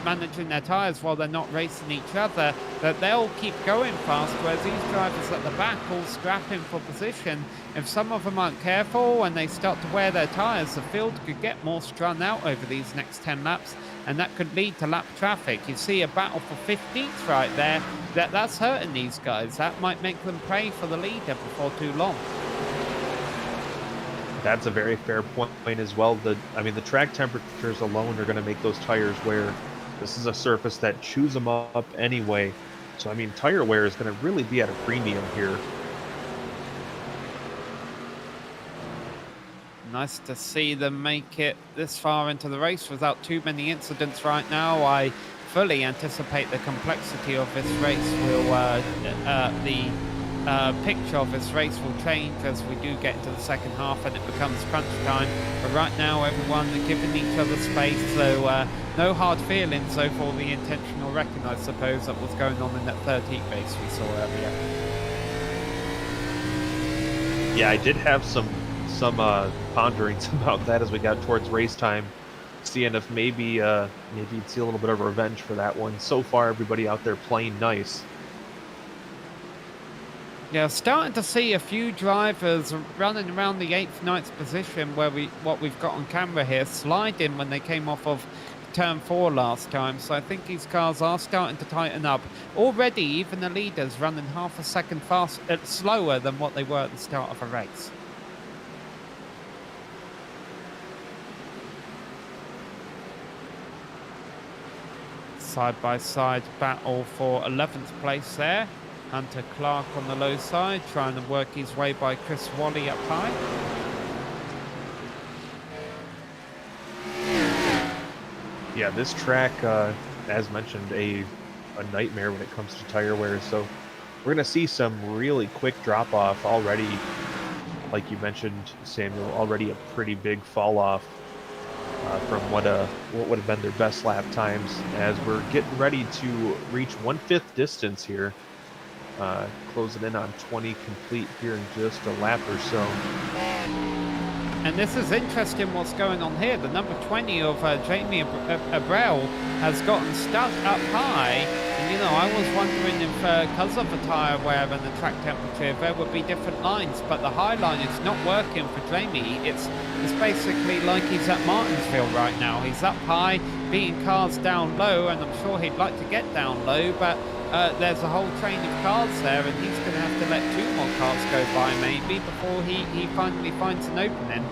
managing their tyres while they're not racing each other, that they'll keep going fast, whereas these drivers at the back all scrapping for position. If some of them aren't careful and they start to wear their tyres, the field could get more strung out over these next 10 laps, and that could lead to lap traffic. You see a battle for 15th right there. That's hurting these guys. That might make them pray for the leader before too long. That's a very fair point as well. The track temperatures alone are going to make those tires wear. This is a surface that chews them up anyway. So, tire wear is going to really be at a premium here. Nice to see them make it this far into the race without too many incidents right now. I fully anticipate the complexity of this race will, the picture of this race will change as we do get into the second half and it becomes crunch time. But right now, everyone are giving each other space, so no hard feelings over the intentional wrecking, I suppose, that was going on in that third heat race we saw earlier. Yeah, I did have some ponderings about that as we got towards race time, seeing if maybe you'd see a little bit of revenge for that one. So far, everybody out there playing nice. Yeah, starting to see a few drivers running around the 8th, 9th position where what we've got on camera here, sliding when they came off of turn 4 last time. So I think these cars are starting to tighten up. Already, even the leaders running half a second slower than what they were at the start of a race. side-by-side battle for 11th place there. Hunter Clark on the low side, trying to work his way by Chris Wally up high. Yeah, this track, as mentioned, a nightmare when it comes to tire wear. So we're going to see some really quick drop-off already. Like you mentioned, Samuel, already a pretty big fall-off from what would have been their best lap times, as we're getting ready to reach 1/5 distance here. Closing in on 20 complete here in just a lap or so. And this is interesting what's going on here. The number 20 of Jamie Abreu has gotten stuck up high. And, you know, I was wondering if, because of the tyre wear and the track temperature, there would be different lines. But the high line is not working for Jamie. It's basically like he's at Martinsville right now. He's up high, beating cars down low, and I'm sure he'd like to get down low, but there's a whole train of cars there, and he's going to have to let 2 more cars go by maybe before he finally finds an opening.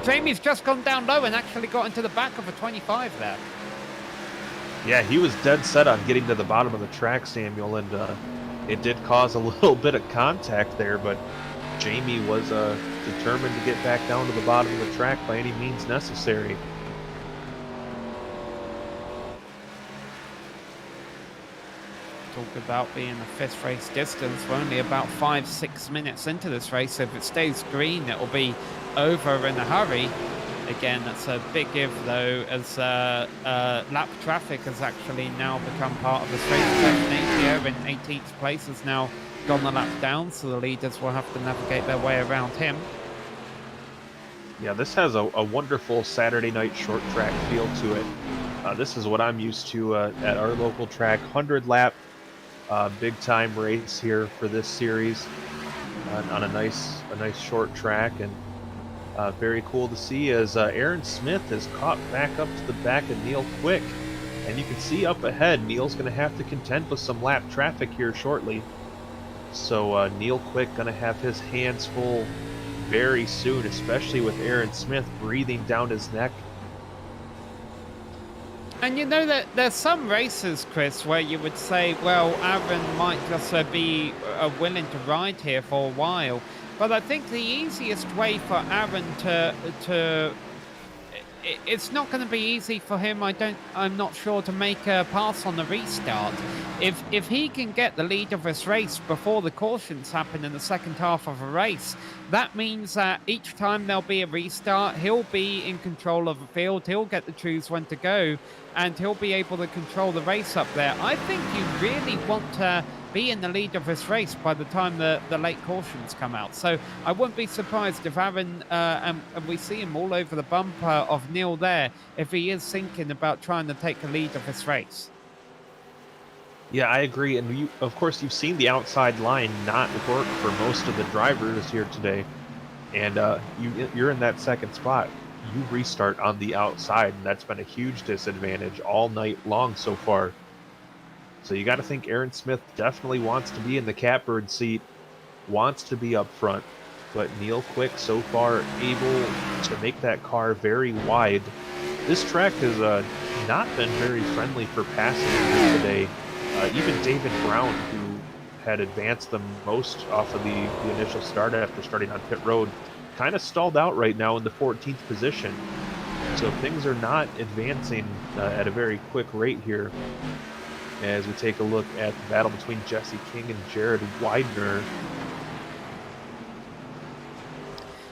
Jamie's just gone down low and actually got into the back of a 25 there. Yeah, he was dead set on getting to the bottom of the track, Samuel, and it did cause a little bit of contact there, but Jamie was determined to get back down to the bottom of the track by any means necessary. Talk about being a 5th race distance. We're only about 5-6 minutes into this race. If it stays green, it will be over in a hurry. Again, that's a big if, though, as lap traffic has actually now become part of the race. Napier in 18th place has now gone the lap down, so the leaders will have to navigate their way around him. Yeah, this has a wonderful Saturday night short track feel to it. This is what I'm used to at our local track. 100-lap big time race here for this series on a nice short track, and very cool to see as Aaron Smith has caught back up to the back of Neil Quick, and you can see up ahead Neil's going to have to contend with some lap traffic here shortly. So Neil Quick going to have his hands full very soon, especially with Aaron Smith breathing down his neck. And you know that there's some races, Chris, where you would say, well, Aaron might just be willing to ride here for a while. But I think the easiest way for Aaron to it's not going to be easy for him. I'm not sure, to make a pass on the restart. If he can get the lead of this race before the cautions happen in the second half of a race, that means that each time there'll be a restart, he'll be in control of the field. He'll get to choose when to go, and he'll be able to control the race up there. I think you really want to be in the lead of this race by the time the late cautions come out. So I wouldn't be surprised if Aaron, and we see him all over the bumper of Neil there, if he is thinking about trying to take the lead of this race. Yeah, I agree. And of course, you've seen the outside line not work for most of the drivers here today. And you're in that second spot. You restart on the outside, and that's been a huge disadvantage all night long so far. So you got to think Aaron Smith definitely wants to be in the catbird seat, wants to be up front. But Neil Quick so far able to make that car very wide. This track has not been very friendly for passing today. Even David Brown, who had advanced the most off of the initial start after starting on pit road, kind of stalled out right now in the 14th position. So things are not advancing at a very quick rate here, as we take a look at the battle between Jesse King and Jared Widener.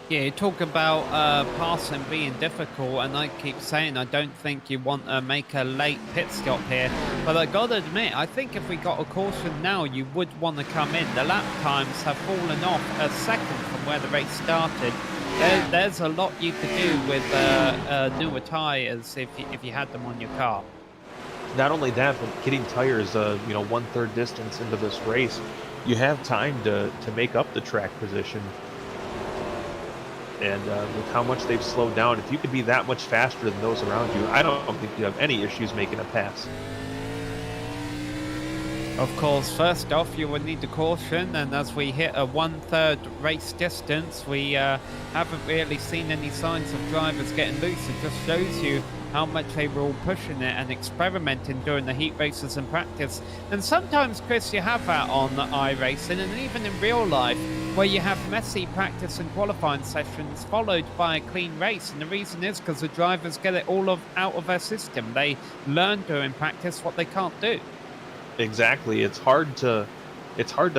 Yeah, you talk about passing being difficult, and I keep saying I don't think you want to make a late pit stop here. But I got to admit, I think if we got a caution now, you would want to come in. The lap times have fallen off a second from where the race started. There's a lot you could do with newer tyres if you had them on your car. Not only that, but getting tires, 1/3 distance into this race, you have time to make up the track position. And with how much they've slowed down, if you could be that much faster than those around you, I don't think you have any issues making a pass. Of course, first off, you would need the caution, and as we hit a 1/3 race distance, we haven't really seen any signs of drivers getting loose. It just shows you how much they were all pushing it and experimenting during the heat races and practice. And sometimes, Chris, you have that on iRacing and even in real life, where you have messy practice and qualifying sessions followed by a clean race. And the reason is because the drivers get it all out of their system. They learn during practice what they can't do. Exactly. It's hard to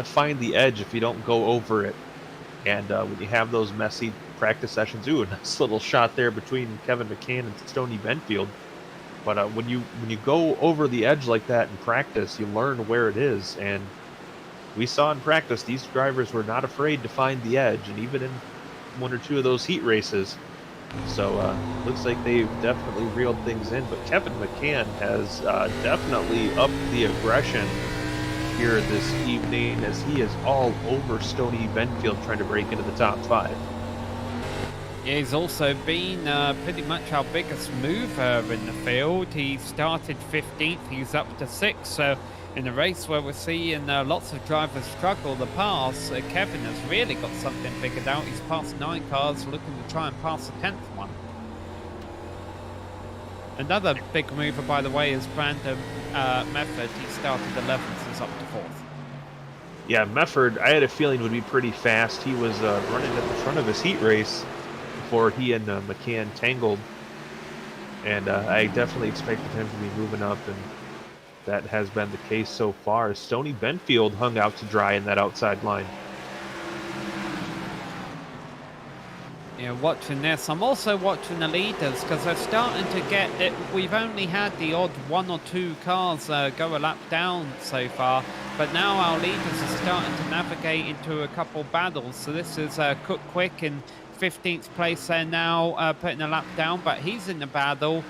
find the edge if you don't go over it. And when you have those messy practice sessions, ooh, a nice little shot there between Kevin McCann and Stoney Benfield. But when you go over the edge like that in practice, you learn where it is. And we saw in practice these drivers were not afraid to find the edge, and even in one or two of those heat races. So looks like they've definitely reeled things in. But Kevin McCann has definitely upped the aggression here this evening, as he is all over Stoney Benfield trying to break into the top 5. Yeah, he's also been pretty much our biggest mover in the field. He started 15th, he's up to 6th. So in a race where we're seeing lots of drivers struggle the pass, Kevin has really got something figured out. He's passed 9 cars, looking to try and pass the 10th one. Another big mover, by the way, is Brandon Mefford. He started 11th, is up to 4th. Yeah, Mefford, I had a feeling would be pretty fast. He was running at the front of his heat race before he and McCann tangled. And I definitely expected him to be moving up, and that has been the case so far. Stoney Benfield hung out to dry in that outside line. Yeah, watching this, I'm also watching the leaders because they're starting to get it. We've only had the odd 1 or 2 cars go a lap down so far, but now our leaders are starting to navigate into a couple battles. So this is Cook Quick in 15th place there now, putting a lap down, but he's in the battle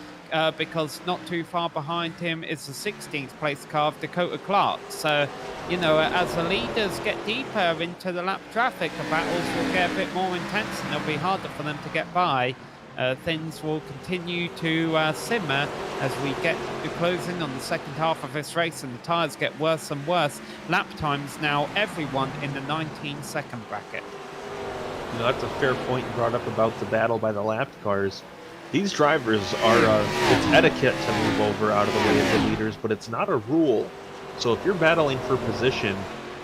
because not too far behind him is the 16th place car of Dakota Clark. So, you know, as the leaders get deeper into the lap traffic, the battles will get a bit more intense and it'll be harder for them to get by. Things will continue to simmer as we get closing on the second half of this race, and the tyres get worse and worse. Lap times now, everyone in the 19-second bracket. You know, that's a fair point you brought up about the battle by the lapped cars. These drivers are, it's etiquette to move over out of the way of the leaders, but it's not a rule. So if you're battling for position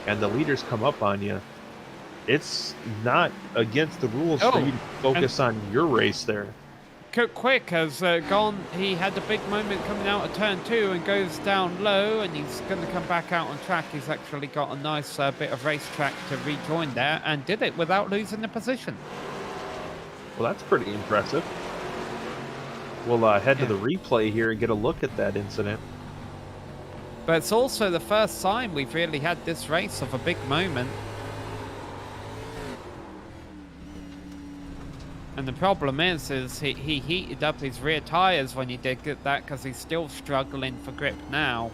and the leaders come up on you, it's not against the rules for you to focus on your race there. Cook Quick has gone. He had a big moment coming out of turn 2 and goes down low, and he's going to come back out on track. He's actually got a nice bit of racetrack to rejoin there and did it without losing the position. Well, that's pretty impressive. We'll head to the replay here and get a look at that incident. But it's also the first time we've really had this race of a big moment. And the problem is he heated up his rear tyres when he did get that, because he's still struggling for grip now.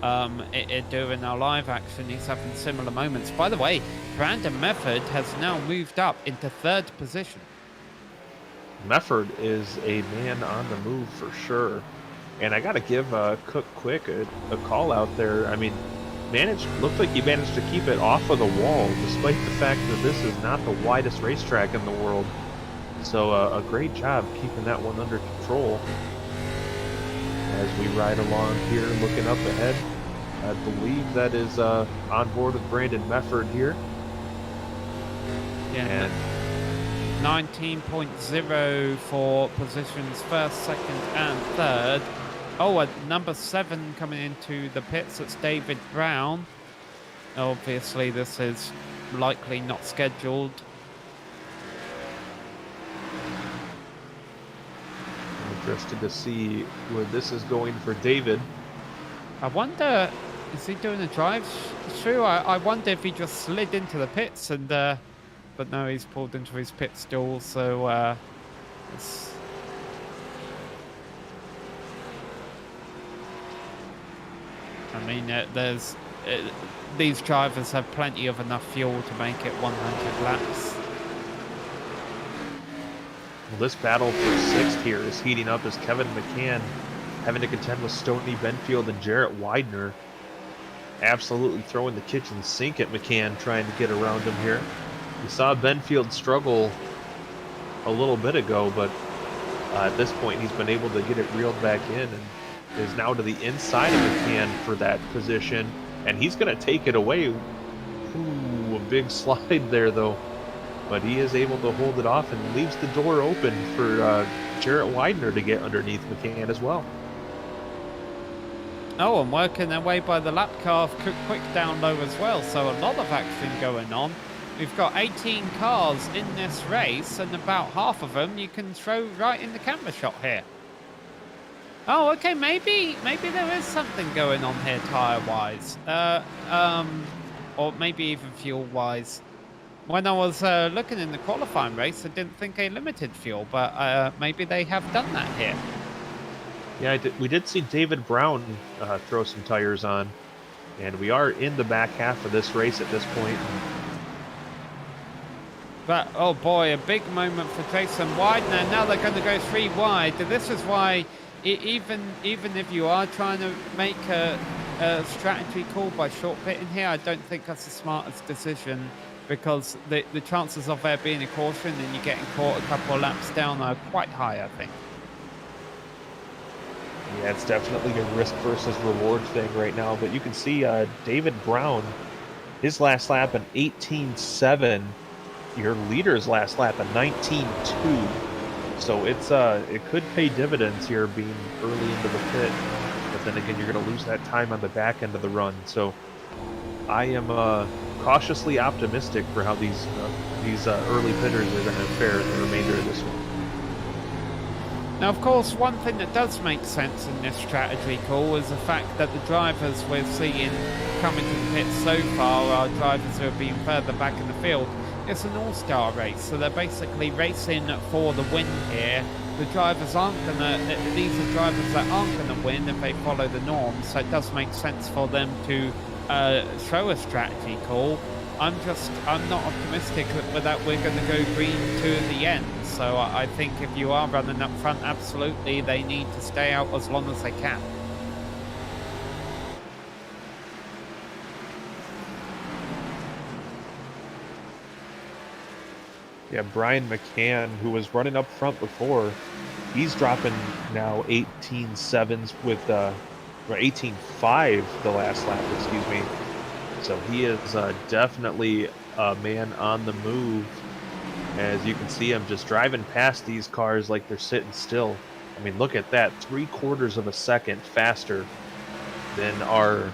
During our live action, he's having similar moments. By the way, Brandon Mefford has now moved up into 3rd position. Mefford is a man on the move for sure. And I got to give Cook Quick a call out there. I mean, looked like he managed to keep it off of the wall, despite the fact that this is not the widest racetrack in the world. So a great job keeping that one under control. As we ride along here, looking up ahead, I believe that is on board with Brandon Mefford here. Yeah. And 19.0 for positions 1st, 2nd, and 3rd. Oh, number 7 coming into the pits. It's David Brown. Obviously, this is likely not scheduled. Interested to see where this is going for David. I wonder, is he doing a drive-through? I wonder if he just slid into the pits and, but no, he's pulled into his pit stall, so, it's... I mean, these drivers have plenty of enough fuel to make it 100 laps. Well, this battle for 6th here is heating up as Kevin McCann having to contend with Stoney Benfield and Jarrett Widener. Absolutely throwing the kitchen sink at McCann, trying to get around him here. We saw Benfield struggle a little bit ago, but At this point, he's been able to get it reeled back in and is now to the inside of McCann for that position, and he's going to take it away. Ooh, a big slide there, though. But he is able to hold it off and leaves the door open for Jarrett Widener to get underneath McCann as well. Oh, and working their way by the lap car, quick down low as well, so a lot of action going on. We've got 18 cars in this race, and about half of them you can throw right in the camera shot here. Oh, okay, maybe there is something going on here tire-wise. Or maybe even fuel-wise. When I was looking in the qualifying race, I didn't think they limited fuel, but maybe they have done that here. Yeah, we did see David Brown throw some tires on, and we are in the back half of this race at this point. But, oh boy, a big moment for Jason Widener. Now they're going to go 3 wide. This is why, even if you are trying to make a strategy call by short pitting here, I don't think that's the smartest decision, because the chances of there being a caution and you getting caught a couple of laps down are quite high, I think. Yeah, it's definitely a risk versus reward thing right now, but you can see David Brown, his last lap an 18.7, your leader's last lap a 19.2, so it could pay dividends here being early into the pit, but then again you're going to lose that time on the back end of the run. So I am cautiously optimistic for how these early pitters are going to fare in the remainder of this one. Now, of course, one thing that does make sense in this strategy call is the fact that the drivers we're seeing coming to the pits so far are drivers who have been further back in the field. It's an all-star race, so they're basically racing for the win here. The drivers aren't gonna, these are drivers that aren't gonna win if they follow the norms, so it does make sense for them to throw a strategy call. I'm not optimistic that we're going to go green to the end. So I think if you are running up front, absolutely, they need to stay out as long as they can. Yeah, Brian McCann, who was running up front before, he's dropping now 18.7s with 18.5 the last lap, excuse me. So he is definitely a man on the move. As you can see him just driving past these cars like they're sitting still. I mean, look at that, 3/4 of a second faster than our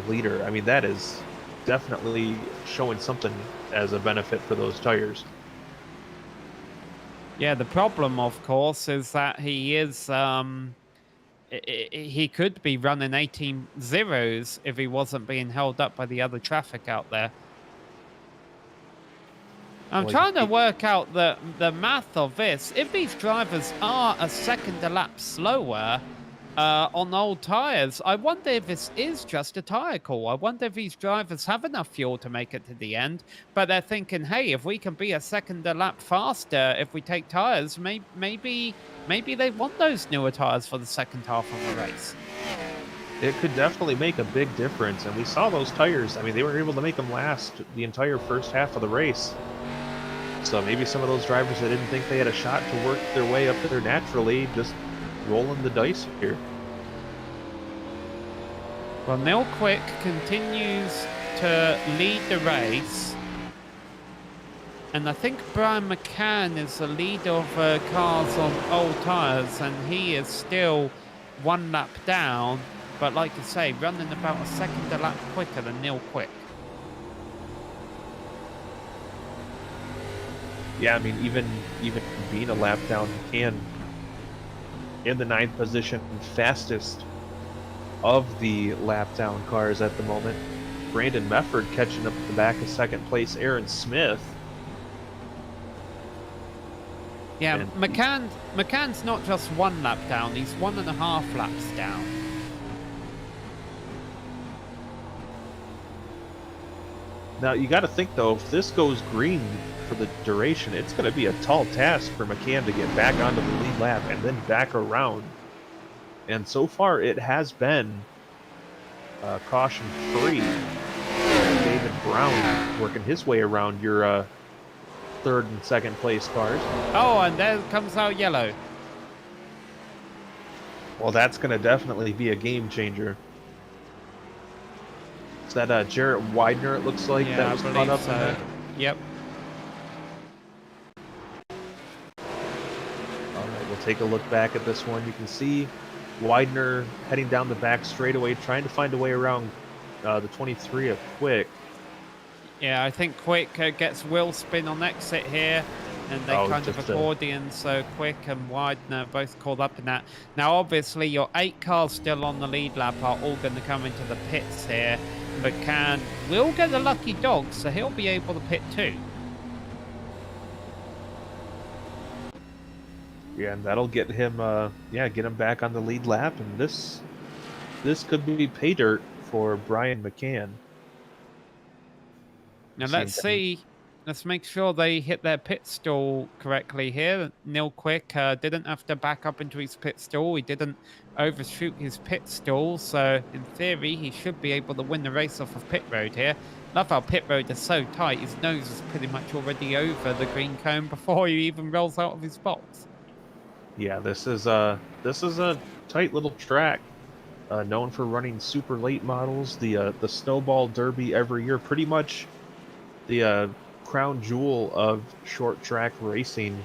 leader. I mean, that is definitely showing something as a benefit for those tires. Yeah, the problem, of course, is that he is he could be running 18 zeros if he wasn't being held up by the other traffic out there. I'm trying to work out the math of this. If these drivers are a second a lap slower on old tires, I wonder if this is just a tire call. I wonder if these drivers have enough fuel to make it to the end, but they're thinking, hey, if we can be a second a lap faster if we take tires, maybe they want those newer tires for the second half of the race. It could definitely make a big difference, and we saw those tires. I mean, they were able to make them last the entire first half of the race. So maybe some of those drivers that didn't think they had a shot to work their way up there naturally, just rolling the dice here. Well, Neil Quick continues to lead the race. And I think Brian McCann is the leader of cars on old tyres, and he is still 1 lap down. But like I say, running about a second a lap quicker than Neil Quick. Yeah, I mean, even being a lap down, McCann in the 9th position, fastest of the lap down cars at the moment. Brandon Mefford catching up at the back of 2nd place, Aaron Smith. Yeah, and McCann's not just 1 lap down, he's 1.5 laps down. Now, you got to think, though, if this goes green for the duration, it's going to be a tall task for McCann to get back onto the lead lap and then back around. And so far, it has been caution-free. David Brown working his way around your third and second place cars. Oh, and there comes our yellow. Well, that's going to definitely be a game changer. Is that Jarrett Widener, it looks like, Yeah, that was I caught believe up so. in that? Yep. All right, we'll take a look back at this one. You can see Widener heading down the back straightaway, trying to find a way around the 23 of Quick. Yeah, I think Quick gets wheel spin on exit here, and they kind of accordion, so Quick and Widener both caught up in that. Now, obviously, your 8 cars still on the lead lap are all going to come into the pits here. McCann will get a lucky dog, so he'll be able to pit too. Yeah, and that'll get him, get him back on the lead lap, and this could be pay dirt for Brian McCann. Now let's see. Let's make sure they hit their pit stall correctly here. Neil Quick didn't have to back up into his pit stall. He didn't overshoot his pit stall. So in theory, he should be able to win the race off of pit road here. Love how pit road is so tight. His nose is pretty much already over the green cone before he even rolls out of his box. Yeah, this is a tight little track, known for running super late models. The Snowball Derby every year, pretty much the crown jewel of short track racing.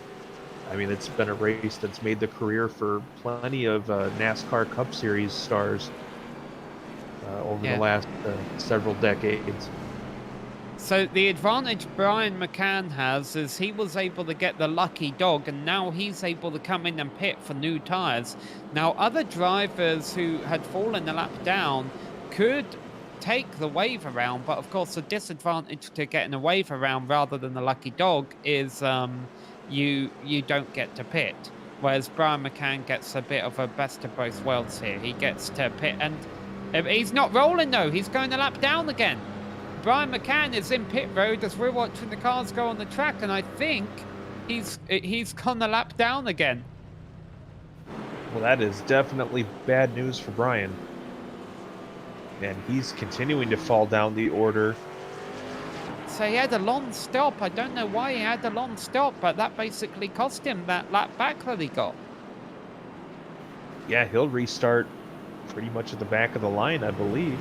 I mean, it's been a race that's made the career for plenty of NASCAR Cup Series stars over the last several decades. So the advantage Brian McCann has is he was able to get the lucky dog, and now he's able to come in and pit for new tires. Now, other drivers who had fallen a lap down could take the wave around, but of course the disadvantage to getting a wave around rather than the lucky dog is you don't get to pit, whereas Brian McCann gets a bit of a best of both worlds here. He gets to pit, and he's not rolling though, he's going a lap down again. Brian McCann is in pit road as we're watching the cars go on the track, and I think he's gone a lap down again. Well, that is definitely bad news for Brian. And he's continuing to fall down the order. So he had a long stop. I don't know why he had a long stop, but that basically cost him that lap back that he got. Yeah, he'll restart pretty much at the back of the line, I believe.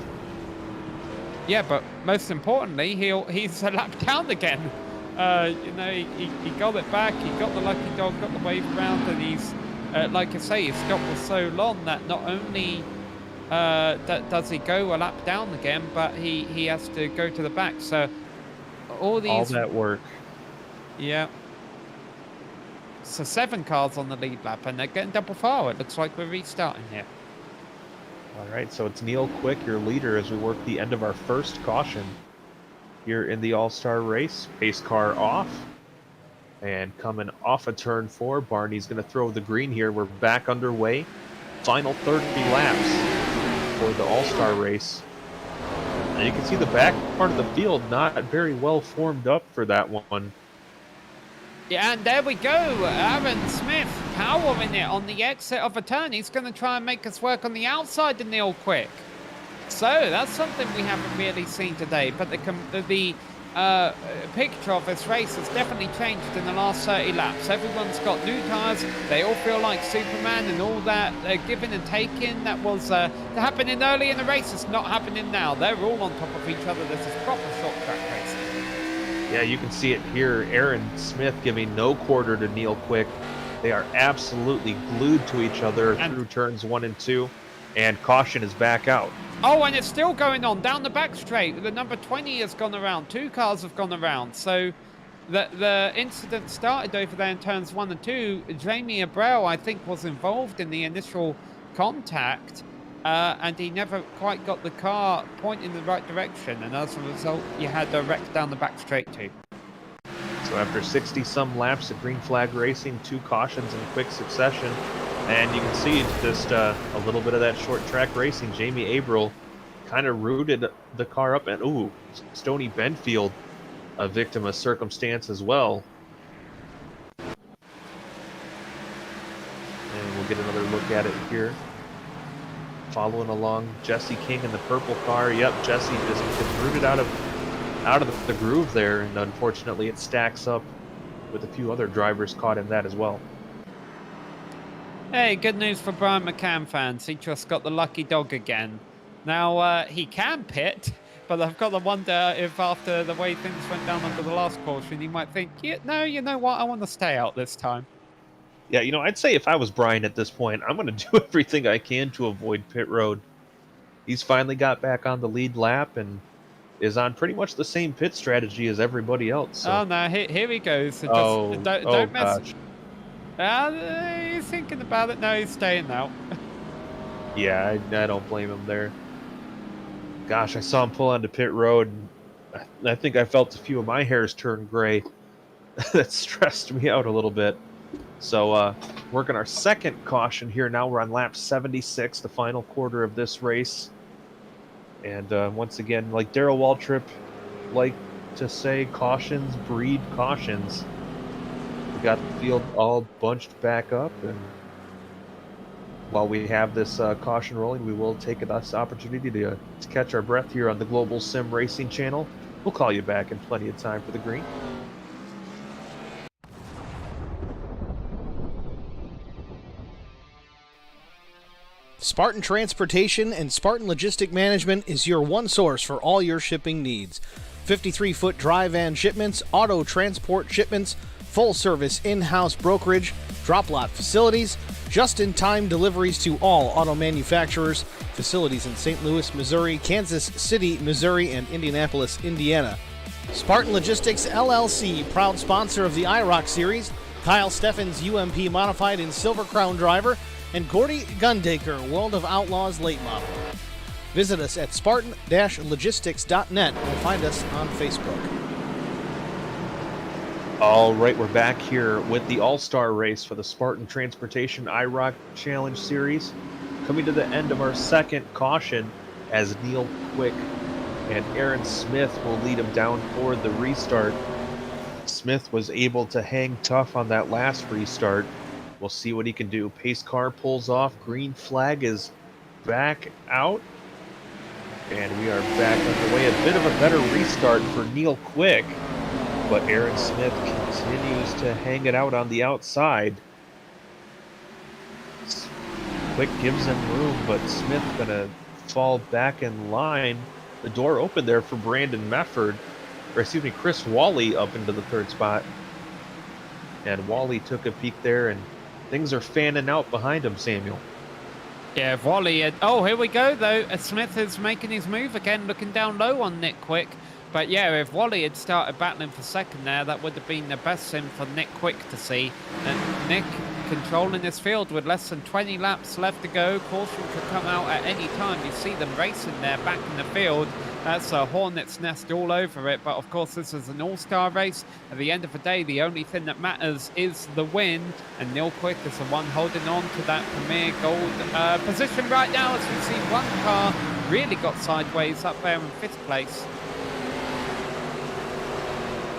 Yeah, but most importantly, he's a lap down again. He got it back. He got the lucky dog, got the wave around, and he's like I say, his stop was so long that not only does he go a lap down again, but he has to go to the back. So all that work. Yeah. So 7 cars on the lead lap, and they're getting double fire. It looks like we're restarting here. All right, so it's Neil Quick, your leader, as we work the end of our first caution here in the All-Star race. Pace car off, and coming off of turn 4, Barney's going to throw the green here. We're back underway. Final 30 laps for the All-Star race. And you can see the back part of the field not very well formed up for that one. Yeah, and there we go. Aaron Smith powering it on the exit of a turn. He's going to try and make us work on the outside of Neil Quick. So that's something we haven't really seen today. But the picture of this race has definitely changed in the last 30 laps. Everyone's got new tyres. They all feel like Superman, and all that giving and taking that was happening early in the race is not happening now. They're all on top of each other. This is proper short track racing. Yeah, you can see it here. Aaron Smith giving no quarter to Neil Quick. They are absolutely glued to each other through turns 1 and 2, and caution is back out. Oh, and it's still going on down the back straight. The number 20 has gone around. 2 cars have gone around. So the incident started over there in turns 1 and 2. Jamie Abreu, I think, was involved in the initial contact, and he never quite got the car pointing in the right direction. And as a result, you had a wreck down the back straight too. So after 60-some laps of green flag racing, 2 cautions in quick succession, and you can see just a little bit of that short track racing. Jamie Abreu kind of rooted the car up, and Stoney Benfield, a victim of circumstance as well. And we'll get another look at it here. Following along, Jesse King in the purple car. Yep, Jesse just gets rooted out of the groove there, and unfortunately it stacks up with a few other drivers caught in that as well. Hey, good news for Brian McCann fans. He just got the lucky dog again. Now, he can pit, but I've got to wonder if after the way things went down under the last caution, he might think, yeah, no, you know what, I want to stay out this time. Yeah, you know, I'd say if I was Brian at this point, I'm going to do everything I can to avoid pit road. He's finally got back on the lead lap and is on pretty much the same pit strategy as everybody else. So. Oh, no, here he goes. So just, don't mess. Gosh. He's thinking about it. No, he's staying out. Yeah, I don't blame him there. Gosh, I saw him pull onto pit road, and I think I felt a few of my hairs turn gray. That stressed me out a little bit. So, working our second caution here now. We're on lap 76, the final quarter of this race. And once again, like Darrell Waltrip liked to say, cautions breed cautions. We got the field all bunched back up, and while we have this caution rolling, we will take this opportunity to catch our breath here on the Global Sim Racing Channel. We'll call you back in plenty of time for the green. Spartan Transportation and Spartan Logistic Management is your one source for all your shipping needs. 53-foot dry van shipments, auto transport shipments, full-service in-house brokerage, drop lot facilities, just-in-time deliveries to all auto manufacturers, facilities in St. Louis, Missouri, Kansas City, Missouri, and Indianapolis, Indiana. Spartan Logistics LLC, proud sponsor of the IROC series, Kyle Steffens UMP Modified and Silver Crown driver, and Gordy Gundaker, World of Outlaws late model. Visit us at spartan-logistics.net or find us on Facebook. All right, we're back here with the All-Star race for the Spartan Transportation IROC Challenge Series. Coming to the end of our second caution as Neil Quick and Aaron Smith will lead him down for the restart. Smith was able to hang tough on that last restart. We'll see what he can do. Pace car pulls off. Green flag is back out. And we are back underway. A bit of a better restart for Neil Quick. But Aaron Smith continues to hang it out on the outside. Quick gives him room, but Smith gonna fall back in line. The door opened there for Brandon Mefford, or excuse me, Chris Wally up into the third spot. And Wally took a peek there, and things are fanning out behind him, Samuel. Yeah, Wally. Oh, here we go, though. Smith is making his move again, looking down low on Nick Quick. But yeah, if Wally had started battling for second there, that would have been the best sim for Nick Quick to see. And Nick controlling this field with less than 20 laps left to go. Caution could come out at any time. You see them racing there back in the field. That's a hornet's nest all over it. But of course, this is an all-star race. At the end of the day, the only thing that matters is the win. And Neil Quick is the one holding on to that premier gold position right now. As we see, one car really got sideways up there in 5th place.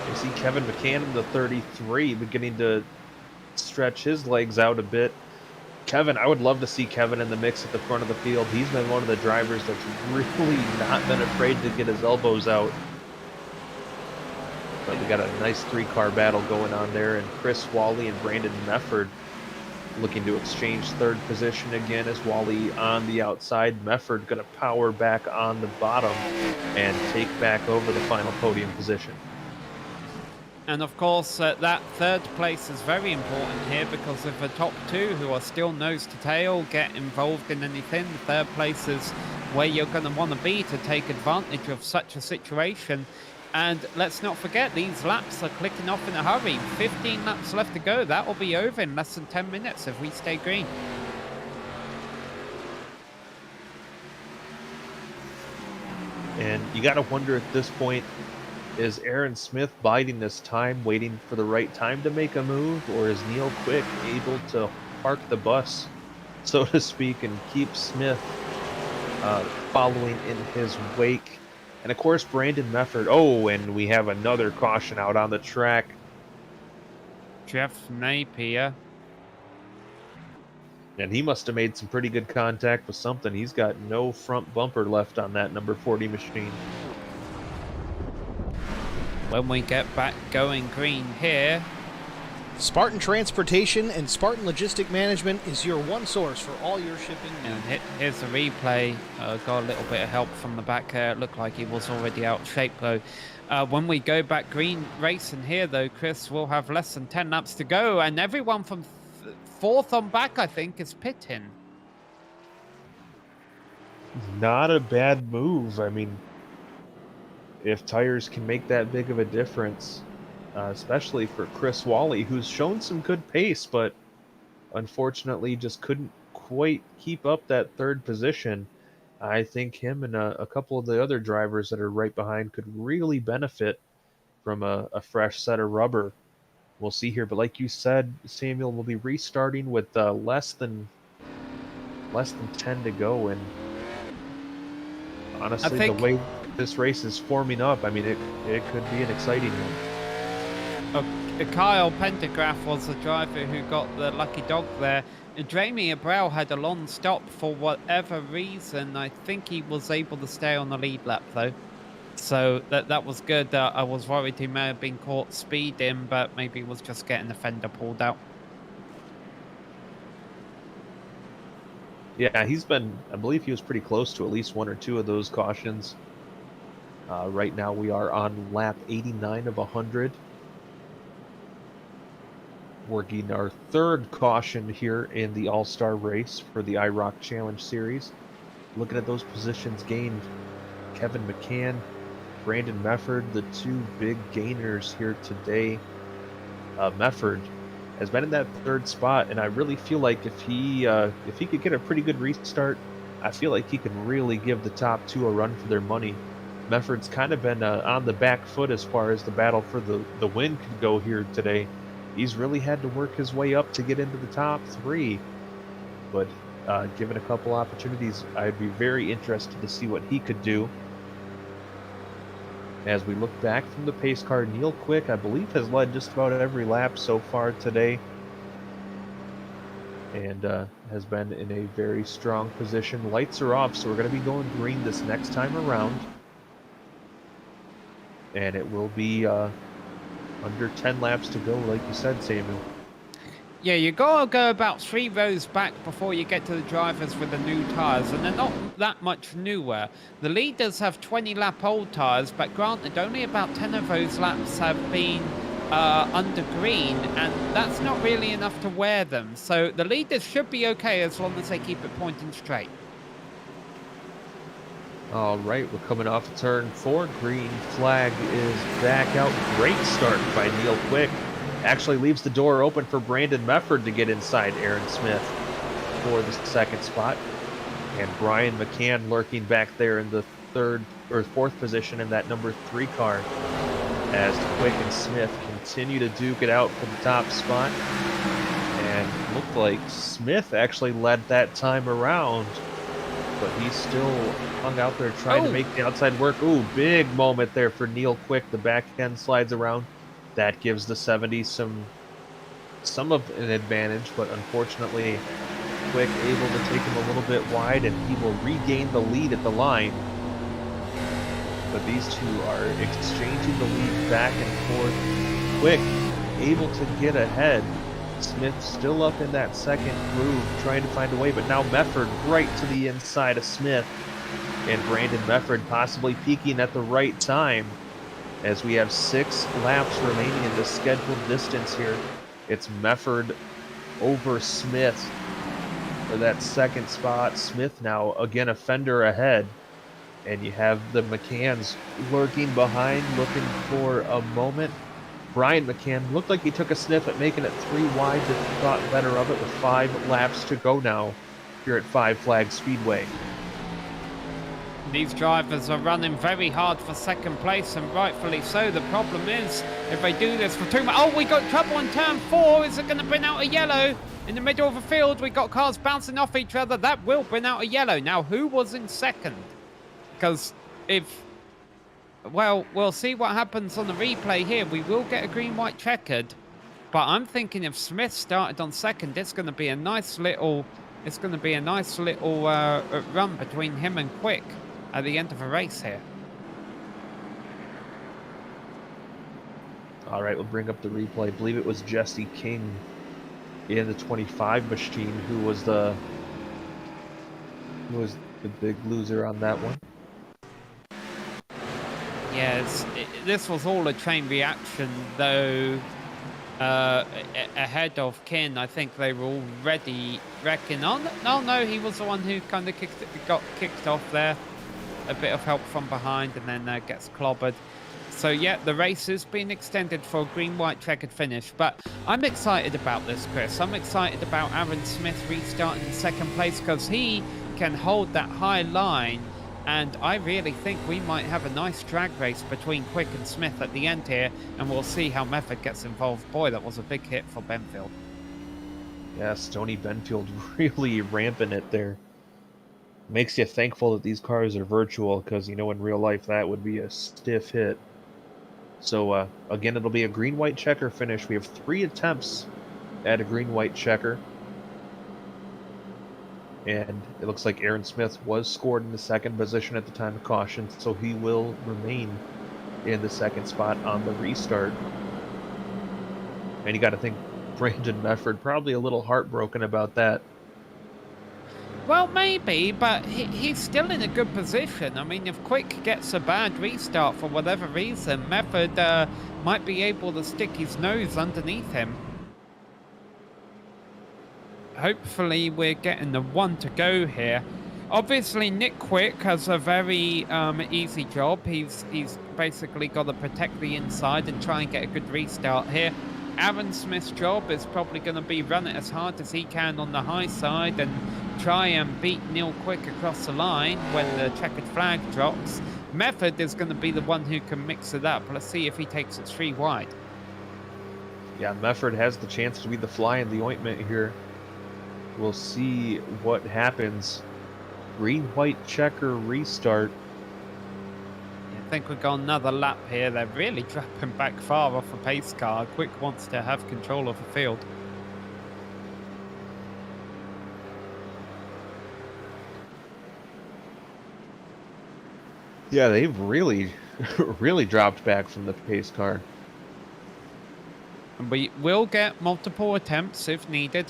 You see Kevin McCann in the 33 beginning to stretch his legs out a bit. Kevin, I would love to see Kevin in the mix at the front of the field. He's been one of the drivers that's really not been afraid to get his elbows out. But we got a nice 3-car battle going on there, and Chris Wally and Brandon Mefford looking to exchange third position again as Wally on the outside. Mefford going to power back on the bottom and take back over the final podium position. And of course, that third place is very important here, because if the top two, who are still nose to tail, get involved in anything, the third place is where you're going to want to be to take advantage of such a situation. And let's not forget, these laps are clicking off in a hurry. 15 laps left to go. That will be over in less than 10 minutes if we stay green. And you got to wonder at this point, is Aaron Smith biding this time, waiting for the right time to make a move, or is Neil Quick able to park the bus, so to speak, and keep Smith following in his wake? And of course, Brandon Mefford. Oh, and we have another caution out on the track. Jeff Napier. And he must have made some pretty good contact with something. He's got no front bumper left on that number 40 machine. When we get back going green here, Spartan Transportation and Spartan Logistic Management is your one source for all your shipping And needs. here's the replay. Got a little bit of help from the back there. It looked like he was already out of shape, though. When we go back green racing here, though, Chris, we'll have less than 10 laps to go. And everyone from fourth on back, I think, is pitting. Not a bad move. I mean, if tires can make that big of a difference, especially for Chris Wally, who's shown some good pace, but unfortunately just couldn't quite keep up that third position. I think him and a couple of the other drivers that are right behind could really benefit from a fresh set of rubber. We'll see here, but like you said, Samuel, will be restarting with less than 10 to go, and honestly, the way this race is forming up, I mean, it could be an exciting one. Kyle Pentagraph was the driver who got the lucky dog there. Jamie Abreu had a long stop for whatever reason. I think he was able to stay on the lead lap, though. So that was good. I was worried he may have been caught speeding, but maybe he was just getting the fender pulled out. Yeah, I believe he was pretty close to at least one or two of those cautions. Right now we are on lap 89 of 100. Working our third caution here in the All-Star race for the IROC Challenge Series. Looking at those positions gained, Kevin McCann, Brandon Mefford, the two big gainers here today. Mefford has been in that third spot, and I really feel like if he could get a pretty good restart, I feel like he can really give the top two a run for their money. Mefford's kind of been on the back foot as far as the battle for the win could go here today. He's really had to work his way up to get into the top three, but given a couple opportunities, I'd be very interested to see what he could do. As we look back from the pace car, Neil Quick, I believe, has led just about every lap so far today, and has been in a very strong position. Lights are off, so we're going to be going green this next time around, and it will be under 10 laps to go, like you said, Samuel. Yeah, you gotta go about 3 rows back before you get to the drivers with the new tyres, and they're not that much newer. The leaders have 20-lap-old tyres, but granted, only about 10 of those laps have been under green, and that's not really enough to wear them. So the leaders should be okay as long as they keep it pointing straight. All right, we're coming off of turn 4. Green flag is back out. Great start by Neil Quick. Actually leaves the door open for Brandon Mefford to get inside Aaron Smith for the second spot. And Brian McCann lurking back there in the third or fourth position in that number 3 car as Quick and Smith continue to duke it out for the top spot. And looked like Smith actually led that time around, but he still hung out there trying to make the outside work. Ooh, big moment there for Neil Quick. The back end slides around. That gives the 70 some of an advantage, but unfortunately Quick able to take him a little bit wide, and he will regain the lead at the line. But these two are exchanging the lead back and forth. Quick able to get ahead. Smith still up in that second groove, trying to find a way, but now Mefford right to the inside of Smith. And Brandon Mefford possibly peaking at the right time, as we have 6 laps remaining in the scheduled distance here. It's Mefford over Smith for that second spot. Smith now again a fender ahead, and you have the McCanns lurking behind, looking for a moment. Brian McCann looked like he took a sniff at making it 3 wide, but thought better of it with 5 laps to go now here at Five Flags Speedway. These drivers are running very hard for second place, and rightfully so. The problem is, if they do this for too much... Oh, we got trouble on turn 4. Is it going to bring out a yellow? In the middle of the field, we got cars bouncing off each other. That will bring out a yellow. Now, who was in second? Because if... Well, we'll see what happens on the replay here. We will get a green-white checkered. But I'm thinking if Smith started on second, it's going to be a nice little... It's going to be a nice little run between him and Quick at the end of a race here. All right, we'll bring up the replay. I believe it was Jesse King in the 25 machine who was the big loser on that one. Yes, this was all a chain reaction, though. Ahead of Kin, I think they were already wrecking on. No, he was the one who kind of got kicked off there. A bit of help from behind, and then gets clobbered. So yeah, the race has been extended for a green-white checkered finish. But I'm excited about this, Chris. I'm excited about Aaron Smith restarting in second place because he can hold that high line. And I really think we might have a nice drag race between Quick and Smith at the end here, and we'll see how Method gets involved. Boy, that was a big hit for Benfield. Yeah, Stony Benfield really ramping it there. Makes you thankful that these cars are virtual, because, you know, in real life that would be a stiff hit. So, again, it'll be a green-white checker finish. We have 3 attempts at a green-white checker. And it looks like Aaron Smith was scored in the second position at the time of caution, so he will remain in the second spot on the restart. And you got to think Brandon Mefford probably a little heartbroken about that. Well, maybe, but he's still in a good position. I mean, if Quick gets a bad restart for whatever reason, Method might be able to stick his nose underneath him. Hopefully we're getting the 1 to go here. Obviously Nick Quick has a very easy job. He's basically got to protect the inside and try and get a good restart here. Aaron Smith's job is probably going to be run it as hard as he can on the high side and try and beat Neil Quick across the line when the checkered flag drops. Method is going to be the one who can mix it up. Let's see if he takes it 3 wide. Yeah, Mefford has the chance to be the fly in the ointment here. We'll see what happens. Green-white checker restart. I think we've got another lap here. They're really dropping back far off a pace car. Quick wants to have control of the field. Yeah, they've really, really dropped back from the pace car. And we will get multiple attempts if needed.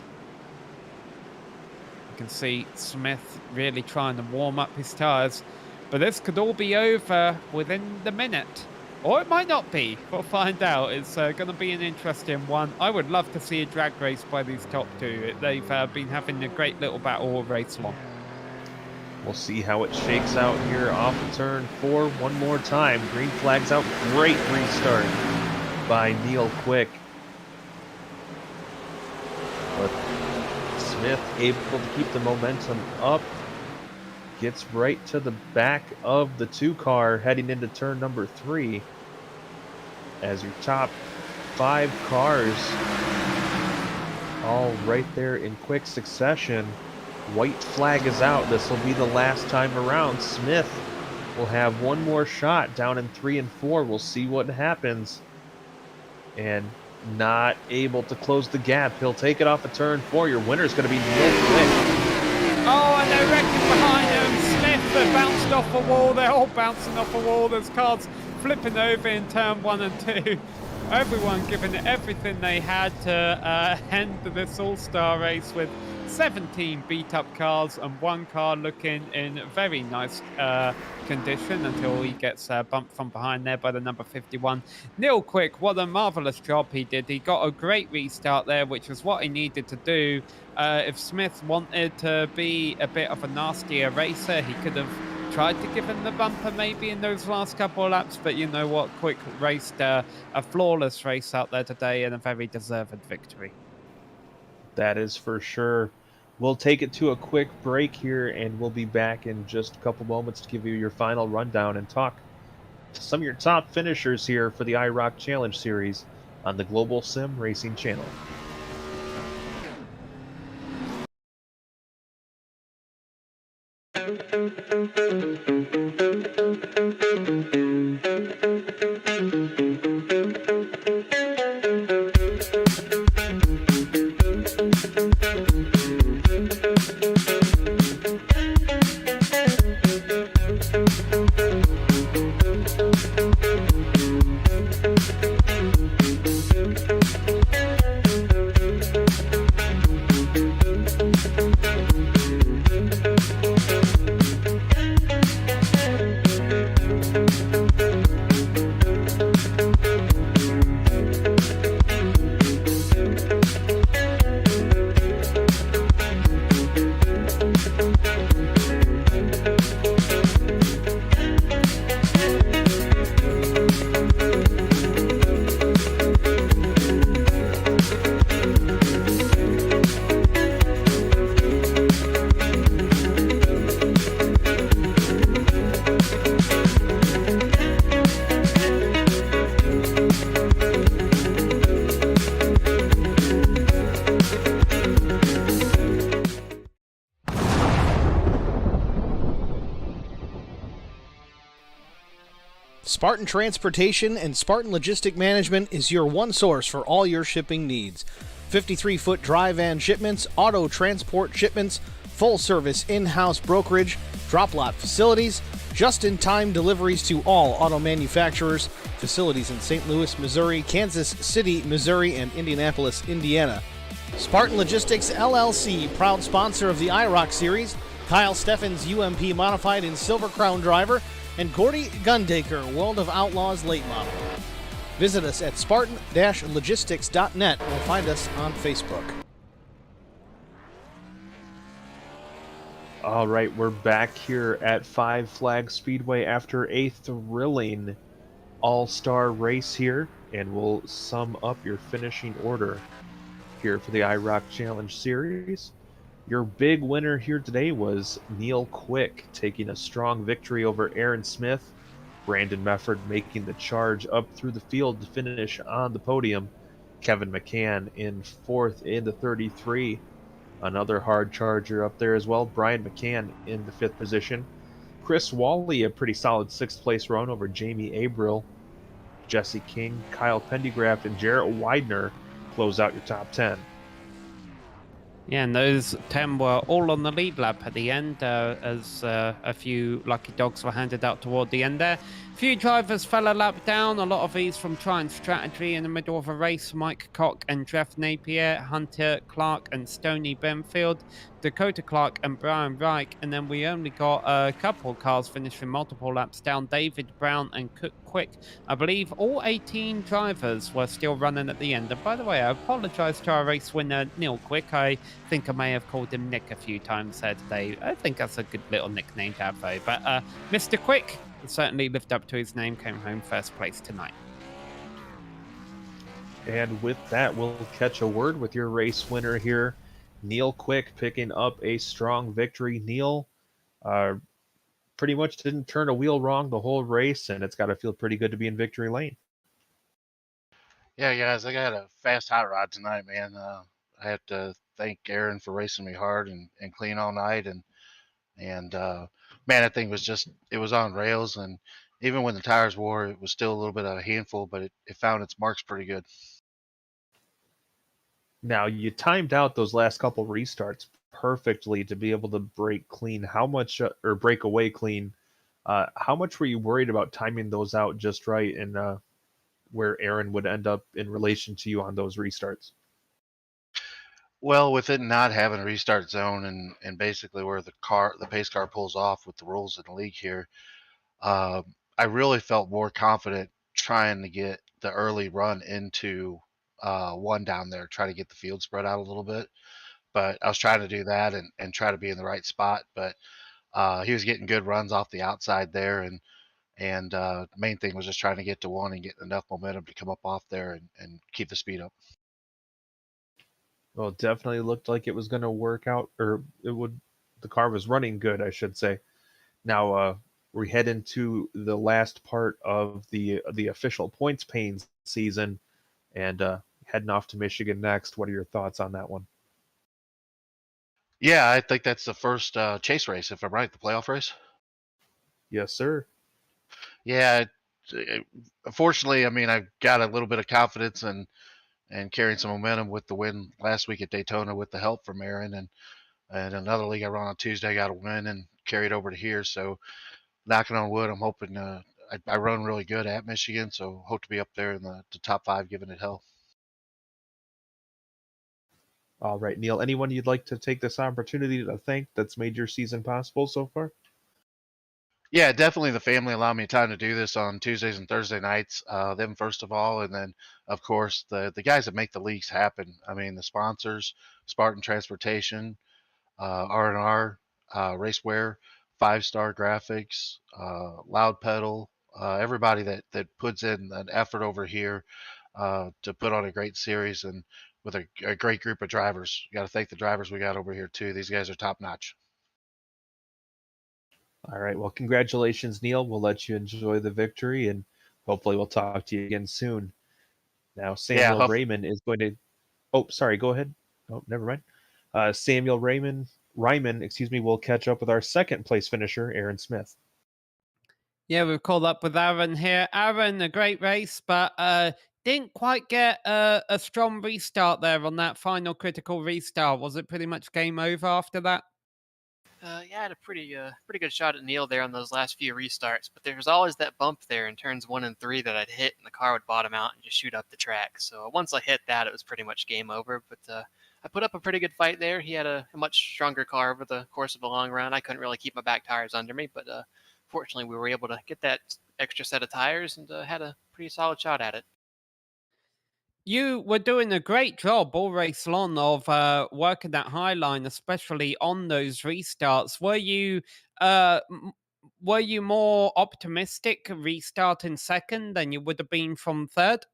You can see Smith really trying to warm up his tyres. But this could all be over within the minute. Or it might not be. We'll find out. It's going to be an interesting one. I would love to see a drag race by these top 2. They've been having a great little battle all race long. We'll see how it shakes out here off of turn 4 one more time. Green flag's out. Great restart by Neil Quick. But Smith able to keep the momentum up. Gets right to the back of the 2 car heading into turn number 3. As your top 5 cars all right there in quick succession. White flag is out. This will be the last time around. Smith will have one more shot down in 3 and 4. We'll see what happens. And not able to close the gap. He'll take it off of turn 4. Your winner is going to be Neil Quick. Oh, and they're wrecking behind him. Smith, they bounced off a wall. They're all bouncing off a wall. There's cars flipping over in turn 1 and 2. Everyone giving it everything they had to end this all-star race with 17 beat-up cars and 1 car looking in very nice condition until he gets bumped from behind there by the number 51. Neil Quick, what a marvellous job he did. He got a great restart there, which was what he needed to do. If Smith wanted to be a bit of a nastier racer, he could have tried to give him the bumper maybe in those last couple of laps, but you know what? Quick raced a flawless race out there today and a very deserved victory. That is for sure. We'll take it to a quick break here, and we'll be back in just a couple moments to give you your final rundown and talk to some of your top finishers here for the IROC Challenge Series on the Global Sim Racing Channel. Spartan Transportation and Spartan Logistic Management is your one source for all your shipping needs. 53-foot dry van shipments, auto transport shipments, full-service in-house brokerage, drop lot facilities, just-in-time deliveries to all auto manufacturers, facilities in St. Louis, Missouri, Kansas City, Missouri, and Indianapolis, Indiana. Spartan Logistics LLC, proud sponsor of the IROC series, Kyle Steffens UMP Modified and Silver Crown Driver, and Gordy Gundaker World of Outlaws Late Model. Visit us at spartan-logistics.net or find us on Facebook. All right, we're back here at Five Flag Speedway after a thrilling all-star race here, and we'll sum up your finishing order here for the IROC Challenge Series. Your big winner here today was Neil Quick, taking a strong victory over Aaron Smith. Brandon Mefford making the charge up through the field to finish on the podium. Kevin McCann in fourth in the 33. Another hard charger up there as well. Brian McCann in the fifth position. Chris Wally, a pretty solid sixth place run over Jamie Abrill. Jesse King, Kyle Pendergraft, and Jarrett Widener close out your top 10. Yeah, and those 10 were all on the lead lap at the end, as a few lucky dogs were handed out toward the end there. A few drivers fell a lap down, a lot of these from Trying Strategy in the middle of a race. Mike Cock and Jeff Napier, Hunter Clark and Stoney Benfield, Dakota Clark and Brian Reich, and then we only got a couple cars finishing multiple laps down, David Brown and Cook Quick. I believe all 18 drivers were still running at the end. And by the way, I apologize to our race winner, Neil Quick. I think I may have called him Nick a few times there today. I think that's a good little nickname to have, though. But Mr. Quick certainly lived up to his name, came home first place tonight. And with that, we'll catch a word with your race winner here, Neil Quick, picking up a strong victory. Neil pretty much didn't turn a wheel wrong the whole race, and it's got to feel pretty good to be in victory lane. Yeah, guys, I got a fast hot rod tonight, man. I have to thank Aaron for racing me hard and clean all night, and man, that thing was just, it was on rails, and even when the tires wore, it was still a little bit of a handful, but it found its marks pretty good. Now, you timed out those last couple restarts perfectly to be able to break clean. How much, or break away clean, how much were you worried about timing those out just right, and where Aaron would end up in relation to you on those restarts? Well, with it not having a restart zone and basically where the pace car pulls off with the rules in the league here, I really felt more confident trying to get the early run into one down there, try to get the field spread out a little bit. But I was trying to do that and try to be in the right spot. But he was getting good runs off the outside there, and the main thing was just trying to get to one and get enough momentum to come up off there and keep the speed up. Well, it definitely looked like it was going to work out, or it would. The car was running good, I should say. Now we head into the last part of the official points paying season, and heading off to Michigan next. What are your thoughts on that one? Yeah, I think that's the first chase race, if I'm right, the playoff race. Yes, sir. Yeah, unfortunately, I mean, I've got a little bit of confidence and carrying some momentum with the win last week at Daytona with the help from Aaron, and another league I run on Tuesday, I got a win and carried over to here. So knocking on wood, I'm hoping I run really good at Michigan, so hope to be up there in the top 5, giving it hell. All right, Neil, anyone you'd like to take this opportunity to thank that's made your season possible so far? Yeah, definitely the family allowed me time to do this on Tuesdays and Thursday nights. Them first of all, and then of course the guys that make the leagues happen. I mean, the sponsors, Spartan Transportation, R&R, Racewear, 5-Star Graphics, Loud Pedal, everybody that puts in an effort over here to put on a great series, and with a great group of drivers. You got to thank the drivers we got over here too. These guys are top notch. All right. Well, congratulations, Neil. We'll let you enjoy the victory, and hopefully we'll talk to you again soon. Now, Samuel Raymond is going to... Oh, sorry. Go ahead. Oh, never mind. Samuel Ryman, will catch up with our second place finisher, Aaron Smith. Yeah, we've called up with Aaron here. Aaron, a great race, but didn't quite get a strong restart there on that final critical restart. Was it pretty much game over after that? Yeah, I had a pretty good shot at Neil there on those last few restarts, but there was always that bump there in turns 1 and 3 that I'd hit, and the car would bottom out and just shoot up the track. So once I hit that, it was pretty much game over. But I put up a pretty good fight there. He had a much stronger car over the course of a long run. I couldn't really keep my back tires under me, but fortunately, we were able to get that extra set of tires and had a pretty solid shot at it. You were doing a great job all race long of working that high line, especially on those restarts. Uh, m- were you more optimistic restarting second than you would have been from third?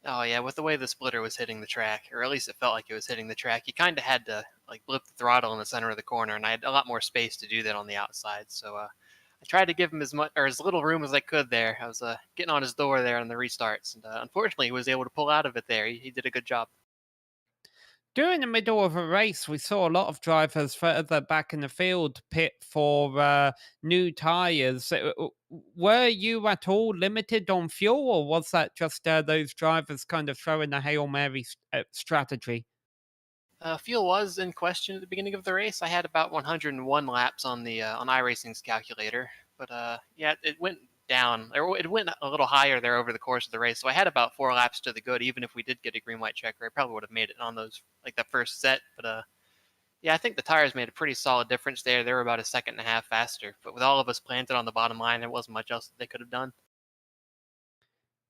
Oh yeah, with the way the splitter was hitting the track, or at least it felt like it was hitting the track, you kind of had to like blip the throttle in the center of the corner, and I had a lot more space to do that on the outside. So I tried to give him as much or as little room as I could there. I was getting on his door there on the restarts, and unfortunately, he was able to pull out of it there. He did a good job. During the middle of a race, we saw a lot of drivers further back in the field pit for new tyres. Were you at all limited on fuel, or was that just those drivers kind of throwing a Hail Mary strategy? Fuel was in question at the beginning of the race. I had about 101 laps on the on iRacing's calculator, but yeah, it went down, or it went a little higher there over the course of the race. So I had about 4 laps to the good. Even if we did get a green white checker, I probably would have made it on those like that first set. But yeah, I think the tires made a pretty solid difference there. They were about a second and a half faster, but with all of us planted on the bottom line, there wasn't much else that they could have done.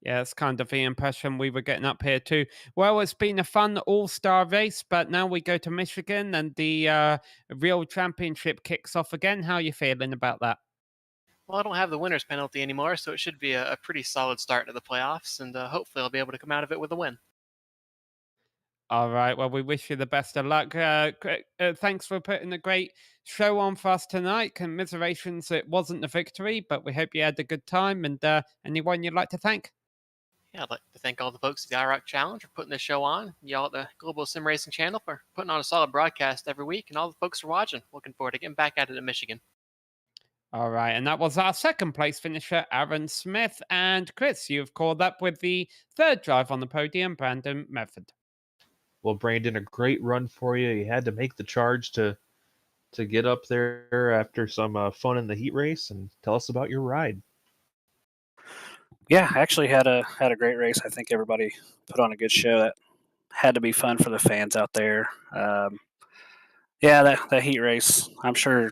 Yeah, it's kind of the impression we were getting up here too. Well, it's been a fun all-star race, but now we go to Michigan and the real championship kicks off again. How are you feeling about that? Well, I don't have the winner's penalty anymore, so it should be a pretty solid start to the playoffs, and hopefully I'll be able to come out of it with a win. All right. Well, we wish you the best of luck. Thanks for putting a great show on for us tonight. Commiserations, it wasn't a victory, but we hope you had a good time. And anyone you'd like to thank? Yeah, I'd like to thank all the folks at the IROC Challenge for putting this show on, y'all at the Global SimRacing Channel for putting on a solid broadcast every week, and all the folks for watching. Looking forward to getting back at it in Michigan. All right. And that was our second place finisher, Aaron Smith. And Chris, you've called up with the third drive on the podium, Brandon Medford. Well, Brandon, a great run for you. You had to make the charge to get up there after some fun in the heat race, and tell us about your ride. Yeah, I actually had a great race. I think everybody put on a good show. That had to be fun for the fans out there. Yeah, that heat race. I'm sure,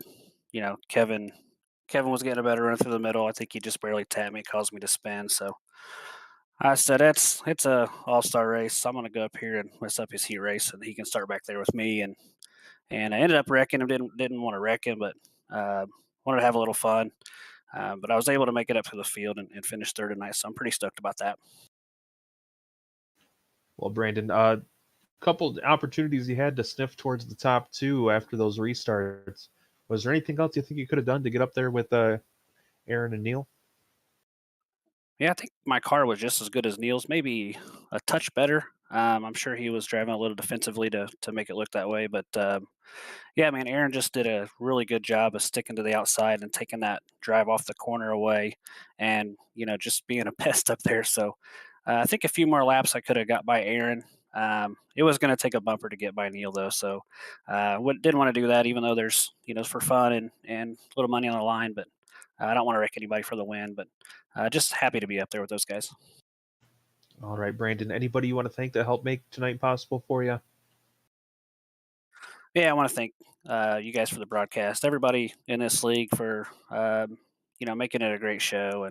Kevin was getting a better run through the middle. I think he just barely tapped me, caused me to spin. So I said, it's a all-star race. I'm gonna go up here and mess up his heat race, and he can start back there with me. And I ended up wrecking him. Didn't want to wreck him, but wanted to have a little fun. But I was able to make it up to the field and finish third tonight, so I'm pretty stoked about that. Well, Brandon, couple opportunities you had to sniff towards the top two after those restarts. Was there anything else you think you could have done to get up there with Aaron and Neil? Yeah, I think my car was just as good as Neil's, maybe a touch better. I'm sure he was driving a little defensively to make it look that way, but yeah, man, Aaron just did a really good job of sticking to the outside and taking that drive off the corner away, and just being a pest up there. So I think a few more laps I could have got by Aaron. It was going to take a bumper to get by Neil though, so didn't want to do that, even though there's for fun and a little money on the line, but I don't want to wreck anybody for the win. But just happy to be up there with those guys. All right, Brandon. Anybody you want to thank that helped make tonight possible for you? Yeah, I want to thank you guys for the broadcast. Everybody in this league for making it a great show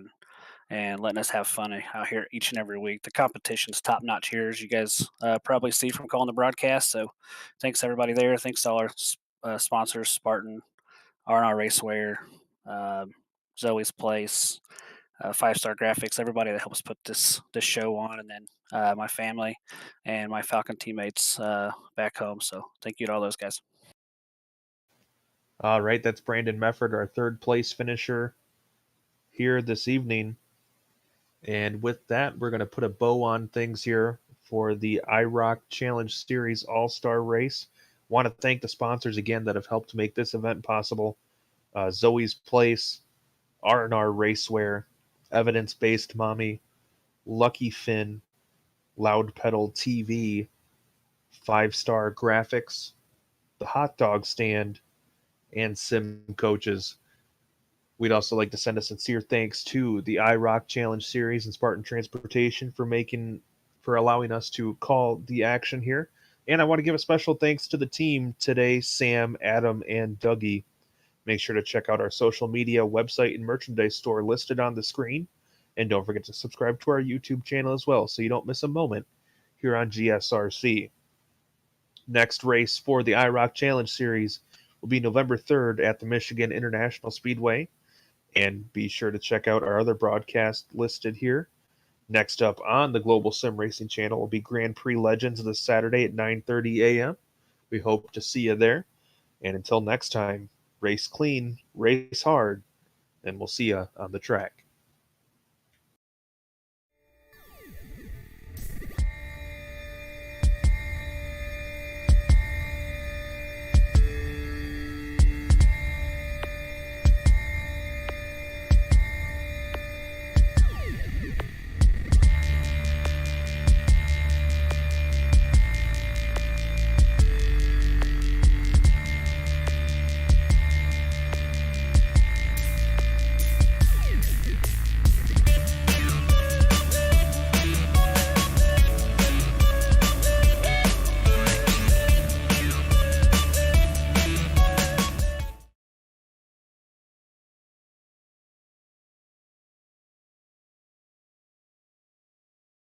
and letting us have fun out here each and every week. The competition's top notch here, as you guys probably see from calling the broadcast. So, thanks everybody there. Thanks to all our sponsors: Spartan, R&R Raceware, Zoe's Place, 5-Star Graphics, everybody that helps put this show on, and then my family and my Falcon teammates back home. So thank you to all those guys. All right, that's Brandon Mefford, our third place finisher here this evening. And with that, we're going to put a bow on things here for the IROC Challenge Series All-Star Race. Want to thank the sponsors again that have helped make this event possible. Zoe's Place, R&R Racewear, Evidence Based Mommy, Lucky Finn, Loud Pedal TV, 5-Star Graphics, the Hot Dog Stand, and Sim Coaches. We'd also like to send a sincere thanks to the IROC Challenge Series and Spartan Transportation for allowing us to call the action here. And I want to give a special thanks to the team today, Sam, Adam, and Dougie. Make sure to check out our social media, website, and merchandise store listed on the screen. And don't forget to subscribe to our YouTube channel as well so you don't miss a moment here on GSRC. Next race for the IROC Challenge Series will be November 3rd at the Michigan International Speedway. And be sure to check out our other broadcast listed here. Next up on the Global SimRacing Channel will be Grand Prix Legends this Saturday at 9:30 a.m. We hope to see you there. And until next time, race clean, race hard, and we'll see you on the track.